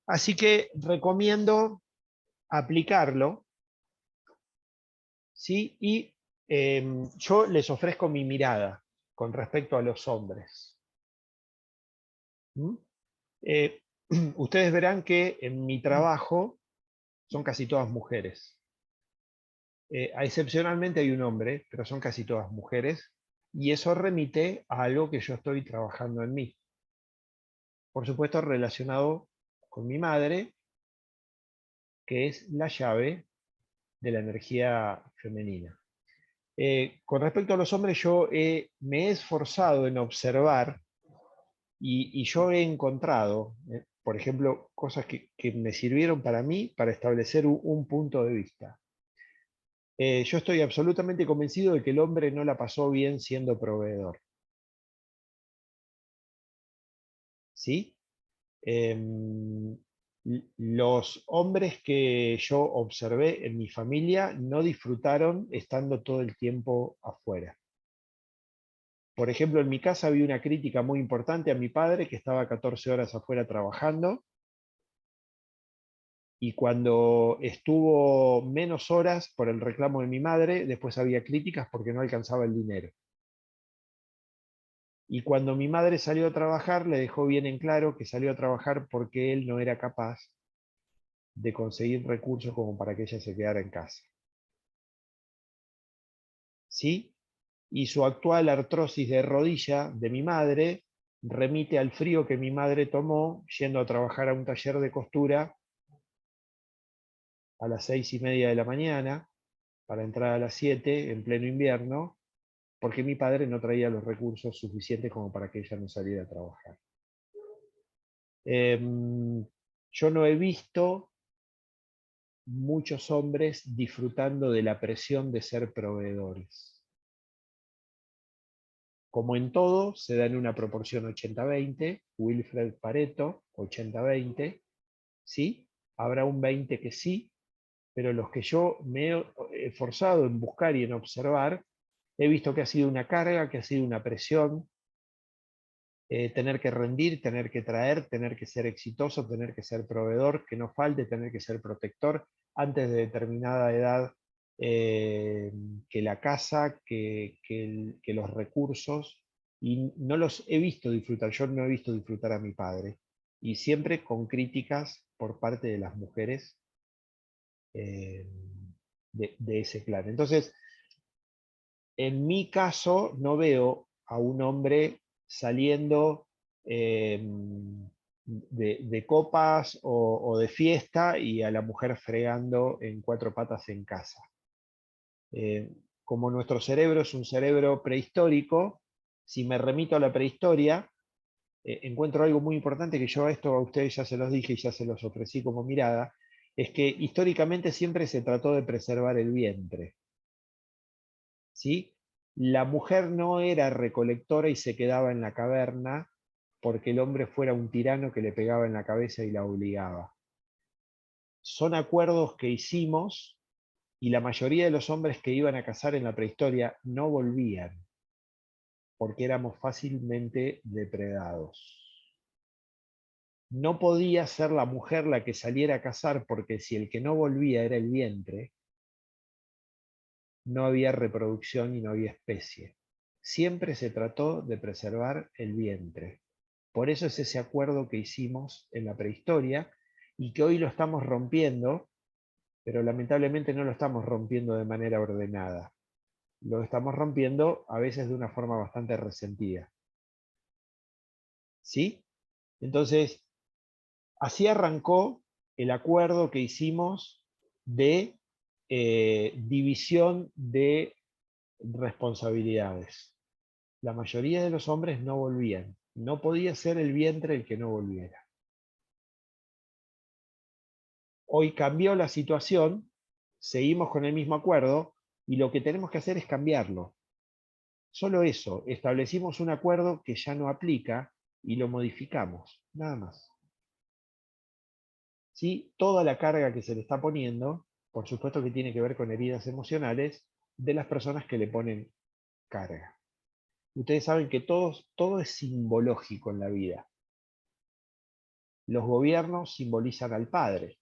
Así que recomiendo aplicarlo, ¿sí? Y yo les ofrezco mi mirada con respecto a los hombres. Ustedes verán que en mi trabajo son casi todas mujeres. Excepcionalmente hay un hombre, pero son casi todas mujeres, y eso remite a algo que yo estoy trabajando en mí. Por supuesto, relacionado con mi madre, que es la llave de la energía femenina. Con respecto a los hombres, yo me he esforzado en observar y yo he encontrado, por ejemplo, cosas que me sirvieron para mí para establecer un punto de vista. Yo estoy absolutamente convencido de que el hombre no la pasó bien siendo proveedor. ¿Sí? Los hombres que yo observé en mi familia no disfrutaron estando todo el tiempo afuera. Por ejemplo, en mi casa había una crítica muy importante a mi padre que estaba 14 horas afuera trabajando, y cuando estuvo menos horas por el reclamo de mi madre, después había críticas porque no alcanzaba el dinero. Y cuando mi madre salió a trabajar, le dejó bien en claro que salió a trabajar porque él no era capaz de conseguir recursos como para que ella se quedara en casa. ¿Sí? Y su actual artrosis de rodilla de mi madre remite al frío que mi madre tomó yendo a trabajar a un taller de costura a las 6:30 de la mañana para entrar a las 7 en pleno invierno, porque mi padre no traía los recursos suficientes como para que ella no saliera a trabajar. Yo no he visto muchos hombres disfrutando de la presión de ser proveedores. Como en todo, se da en una proporción 80-20, Wilfred Pareto, 80-20, ¿sí? Habrá un 20 que sí, pero los que yo me he esforzado en buscar y en observar, he visto que ha sido una carga, que ha sido una presión, tener que rendir, tener que traer, tener que ser exitoso, tener que ser proveedor, que no falte, tener que ser protector, antes de determinada edad, que la casa, que los recursos, y no los he visto disfrutar, yo no he visto disfrutar a mi padre, y siempre con críticas por parte de las mujeres de ese clan. Entonces, en mi caso, no veo a un hombre saliendo de copas o de fiesta y a la mujer fregando en cuatro patas en casa. Como nuestro cerebro es un cerebro prehistórico, si me remito a la prehistoria, encuentro algo muy importante que yo esto a ustedes ya se los dije y ya se los ofrecí como mirada, es que históricamente siempre se trató de preservar el vientre. ¿Sí? La mujer no era recolectora y se quedaba en la caverna porque el hombre fuera un tirano que le pegaba en la cabeza y la obligaba. Son acuerdos que hicimos y la mayoría de los hombres que iban a cazar en la prehistoria no volvían porque éramos fácilmente depredados. No podía ser la mujer la que saliera a cazar porque si el que no volvía era el vientre, no había reproducción y no había especie. Siempre se trató de preservar el vientre. Por eso es ese acuerdo que hicimos en la prehistoria y que hoy lo estamos rompiendo, pero lamentablemente no lo estamos rompiendo de manera ordenada. Lo estamos rompiendo a veces de una forma bastante resentida. ¿Sí? Entonces, así arrancó el acuerdo que hicimos de división de responsabilidades. La mayoría de los hombres no volvían. No podía ser el vientre el que no volviera. Hoy cambió la situación, seguimos con el mismo acuerdo y lo que tenemos que hacer es cambiarlo. Solo eso, establecimos un acuerdo que ya no aplica y lo modificamos, nada más. ¿Sí? Toda la carga que se le está poniendo, por supuesto que tiene que ver con heridas emocionales de las personas que le ponen carga. Ustedes saben que todo es simbológico en la vida. Los gobiernos simbolizan al padre.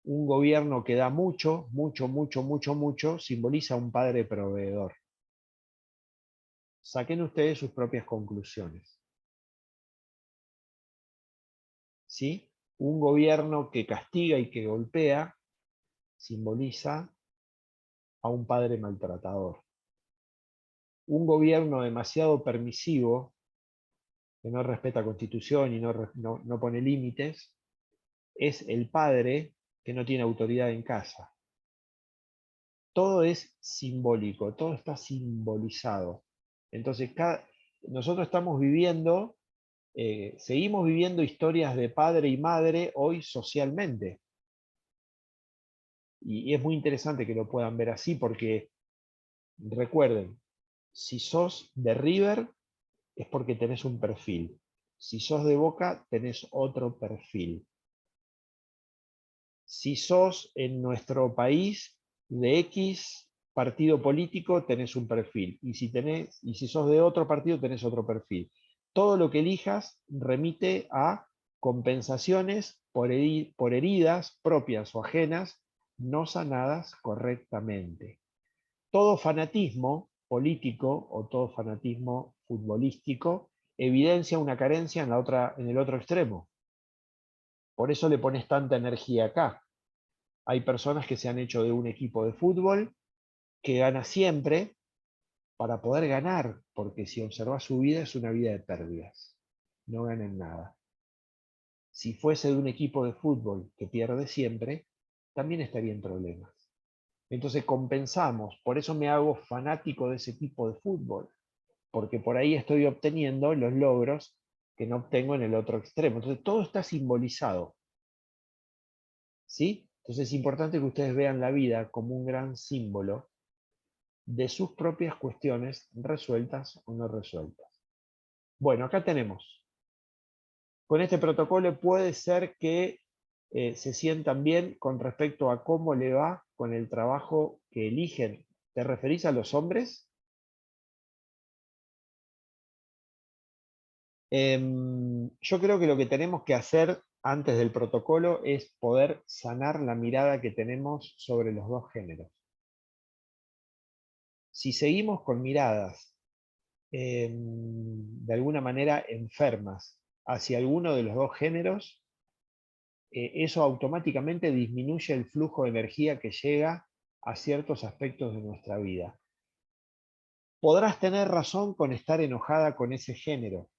Un gobierno que da mucho, simboliza a un padre proveedor. Saquen ustedes sus propias conclusiones. ¿Sí? Un gobierno que castiga y que golpea simboliza a un padre maltratador. Un gobierno demasiado permisivo, que no respeta Constitución y no pone límites, es el padre que no tiene autoridad en casa. Todo es simbólico, todo está simbolizado. Entonces, nosotros estamos viviendo, seguimos viviendo historias de padre y madre hoy socialmente. Y es muy interesante que lo puedan ver así porque, recuerden, si sos de River es porque tenés un perfil. Si sos de Boca, tenés otro perfil. Si sos en nuestro país de X partido político, tenés un perfil. Y si sos de otro partido, tenés otro perfil. Todo lo que elijas remite a compensaciones por heridas propias o ajenas no sanadas correctamente. Todo fanatismo político o todo fanatismo futbolístico evidencia una carencia en el otro extremo. Por eso le pones tanta energía acá. Hay personas que se han hecho de un equipo de fútbol que gana siempre para poder ganar, porque si observas su vida es una vida de pérdidas. No ganan nada. Si fuese de un equipo de fútbol que pierde siempre, también estaría en problemas. Entonces compensamos, por eso me hago fanático de ese equipo de fútbol, porque por ahí estoy obteniendo los logros que no obtengo en el otro extremo. Entonces todo está simbolizado. ¿Sí? Entonces es importante que ustedes vean la vida como un gran símbolo de sus propias cuestiones resueltas o no resueltas. Bueno, acá tenemos. Con este protocolo puede ser que se sientan bien con respecto a cómo le va con el trabajo que eligen. ¿Te referís a los hombres? Yo creo que lo que tenemos que hacer antes del protocolo es poder sanar la mirada que tenemos sobre los dos géneros. Si seguimos con miradas de alguna manera enfermas hacia alguno de los dos géneros, eso automáticamente disminuye el flujo de energía que llega a ciertos aspectos de nuestra vida. Podrás tener razón con estar enojada con ese género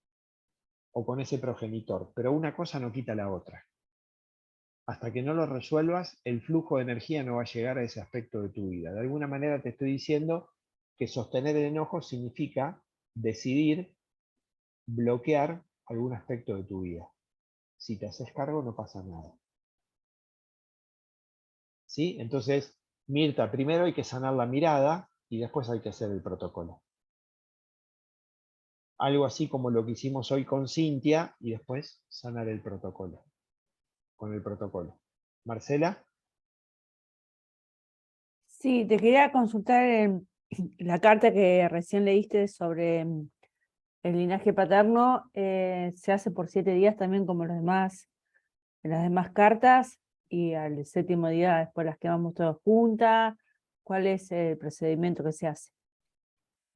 o con ese progenitor, pero una cosa no quita la otra. Hasta que no lo resuelvas, el flujo de energía no va a llegar a ese aspecto de tu vida. De alguna manera te estoy diciendo que sostener el enojo significa decidir bloquear algún aspecto de tu vida. Si te haces cargo no pasa nada. ¿Sí? Entonces, Mirta, primero hay que sanar la mirada y después hay que hacer el protocolo. Algo así como lo que hicimos hoy con Cintia y después sanar el protocolo. Con el protocolo. Marcela.
Sí, te quería consultar la carta que recién leíste sobre el linaje paterno. Se hace por 7 días también como las demás cartas, y al 7.º día después las quemamos todas juntas. ¿Cuál es el procedimiento que se hace?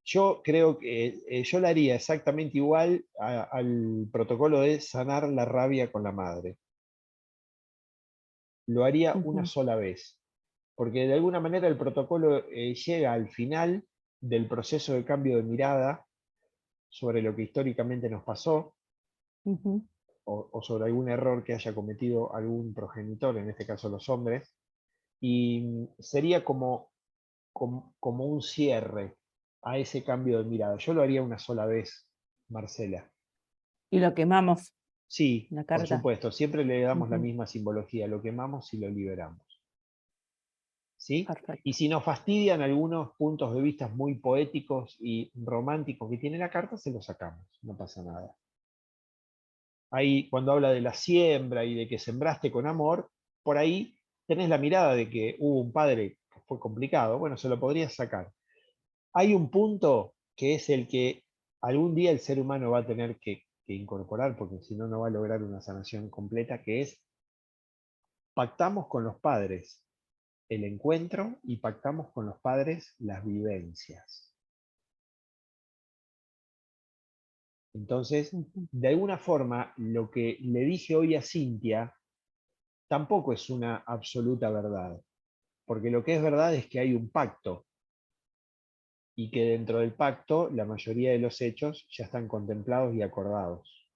Yo creo que yo le haría exactamente igual al protocolo de sanar la rabia con la madre. Lo haría una sola vez, porque de alguna manera el protocolo llega al final del proceso de cambio de mirada sobre lo que históricamente nos pasó, o sobre algún error que haya cometido algún progenitor, en este caso los hombres, y sería como un cierre a ese cambio de mirada. Yo lo haría una sola vez, Marcela.
Y lo quemamos,
Sí,
la
por
carta.
supuesto, siempre le damos la misma simbología, lo quemamos y lo liberamos. ¿Sí?
Perfecto.
Y si nos fastidian algunos puntos de vista muy poéticos y románticos que tiene la carta, se los sacamos, no pasa nada. Ahí, cuando habla de la siembra y de que sembraste con amor, por ahí tenés la mirada de que hubo un padre que fue complicado, bueno, se lo podrías sacar. Hay un punto que es el que algún día el ser humano va a tener que incorporar, porque si no, no va a lograr una sanación completa, que es pactamos con los padres el encuentro y pactamos con los padres las vivencias. Entonces, de alguna forma, lo que le dije hoy a Cintia tampoco es una absoluta verdad, porque lo que es verdad es que hay un pacto y que dentro del pacto la mayoría de los hechos ya están contemplados y acordados.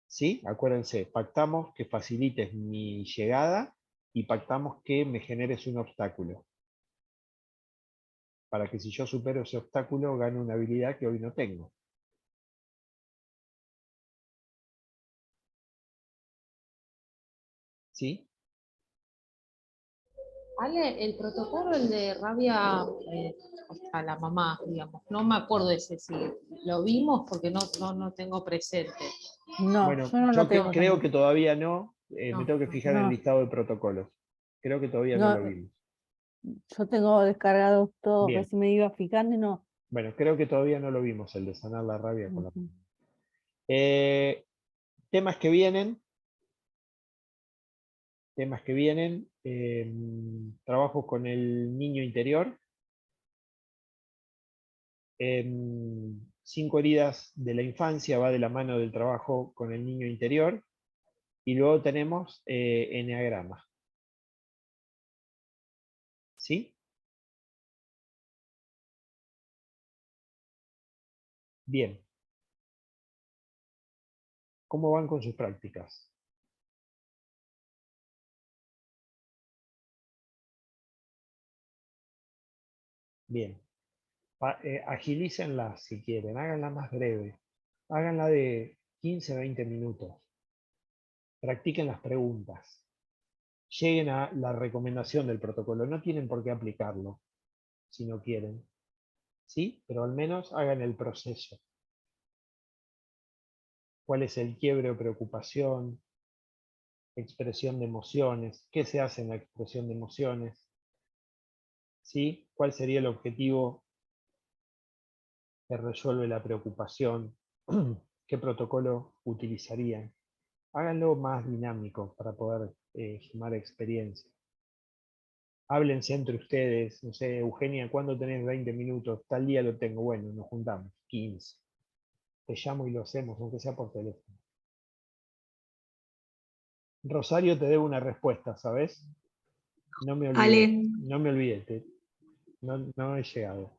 ¿Sí? Acuérdense, pactamos que facilites mi llegada y pactamos que me generes un obstáculo, para que si yo supero ese obstáculo gane una habilidad que hoy no tengo. ¿Sí?
Ale, el protocolo, el de rabia a la mamá, digamos, no me acuerdo ese si lo vimos porque no tengo presente.
No,
Bueno,
yo no lo tengo
creo
tampoco.
que todavía no, me
No,
tengo que
no.
fijar en el
No,
listado de protocolos. Creo que todavía no
no,
lo vimos.
yo tengo descargados todos,
Bien,
recién me iba fijando y no.
bueno, creo que todavía no lo vimos, el de sanar la rabia con la...
Ujú.
Temas que vienen, trabajos con el niño interior, 5 heridas de la infancia, va de la mano del trabajo con el niño interior. Y luego tenemos eneagrama. ¿Sí? Bien. ¿Cómo van con sus prácticas? Bien. Agilícenlas si quieren, háganla más breve. Háganla de 15-20 minutos. Practiquen las preguntas. Lleguen a la recomendación del protocolo. No tienen por qué aplicarlo si no quieren. ¿Sí? Pero al menos hagan el proceso. ¿Cuál es el quiebre o preocupación? Expresión de emociones. ¿Qué se hace en la expresión de emociones? ¿Sí? ¿Cuál sería el objetivo que resuelve la preocupación? ¿Qué protocolo utilizarían? Háganlo más dinámico para poder sumar experiencia. Háblense entre ustedes, no sé, Eugenia, ¿cuándo tenés 20 minutos? Tal día lo tengo, bueno, nos juntamos, 15. Te llamo y lo hacemos, aunque sea por teléfono. Rosario, te debo una respuesta, ¿sabes? No me olvidé,
Ale,
no me olvidé, no he llegado.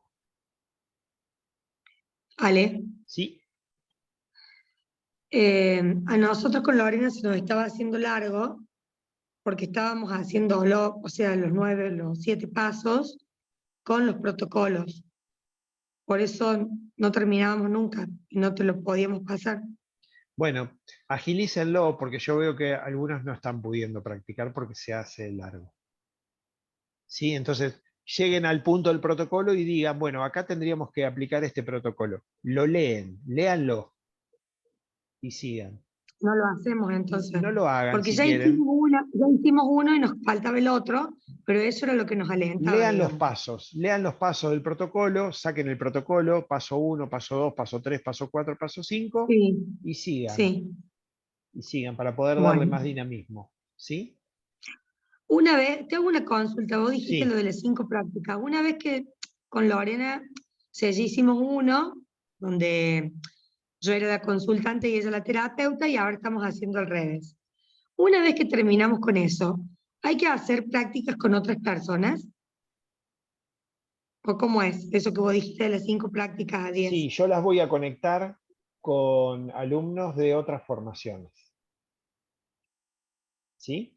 Ale,
¿Sí?
a nosotros con Lorena se nos estaba haciendo largo porque estábamos haciéndolo, o sea, los 7 pasos con los protocolos. Por eso no terminábamos nunca y no te lo podíamos pasar.
Bueno, agilícenlo porque yo veo que algunos no están pudiendo practicar porque se hace largo. ¿Sí? Entonces, lleguen al punto del protocolo y digan, bueno, acá tendríamos que aplicar este protocolo. Lo leen, léanlo y sigan.
No lo hacemos entonces.
No lo hagan
Porque
si
ya
quieren.
hicimos uno y nos faltaba el otro, pero eso era lo que nos alentaba,
Lean los pasos del protocolo, saquen el protocolo, paso 1, paso 2, paso 3, paso 4, paso 5,
Sí,
y sigan.
sí.
Y sigan para poder darle
Bueno.
más dinamismo. ¿Sí?
Una vez, te hago una consulta, vos dijiste
Sí.
lo de las 5 prácticas. Una vez que con Lorena, o sea, ya hicimos uno, donde yo era la consultante y ella la terapeuta, y ahora estamos haciendo al revés. Una vez que terminamos con eso, ¿hay que hacer prácticas con otras personas? ¿O cómo es eso que vos dijiste de las 5 prácticas a 10?
Sí, yo las voy a conectar con alumnos de otras formaciones. ¿Sí?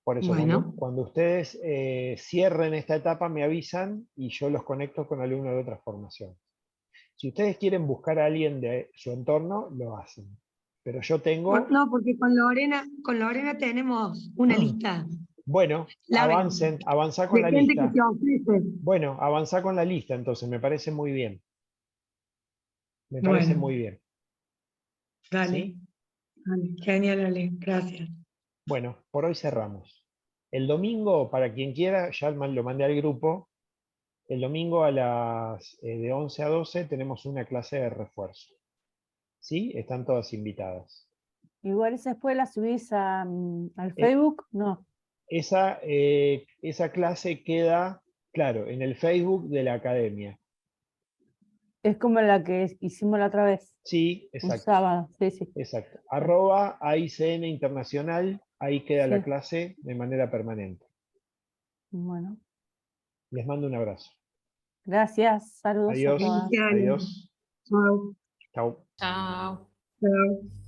Por eso,
Bueno,
cuando ustedes cierren esta etapa, me avisan y yo los conecto con alumnos de otras formaciones. Si ustedes quieren buscar a alguien de su entorno, lo hacen. Pero yo tengo...
no, porque con Lorena tenemos una lista
Bueno,
larga
avanzá con
de
la
gente que
lista.
se ofrece.
Bueno, avanzá con la lista, entonces, me parece muy bien. Me parece
Bueno,
muy bien.
dale,
¿Sí?
dale, genial, Ale, gracias.
Bueno, por hoy cerramos. El domingo, para quien quiera, ya lo mandé al grupo. El domingo de 11 a 12 tenemos una clase de refuerzo. ¿Sí? Están todas invitadas.
Igual esa después la subís al
Eh,
Facebook, no.
Esa clase queda, claro, en el Facebook de la academia.
Es como la que hicimos la otra vez,
Sí,
un
exacto.
sábado, sí, sí.
Exacto. @AICN Internacional, ahí queda la
Sí.
clase de manera permanente.
Bueno,
Les mando un abrazo.
gracias, saludos a
Adiós.
todas.
Gracias, Ale.
Adiós.
Chao.
Chao.
Chao.
Chao.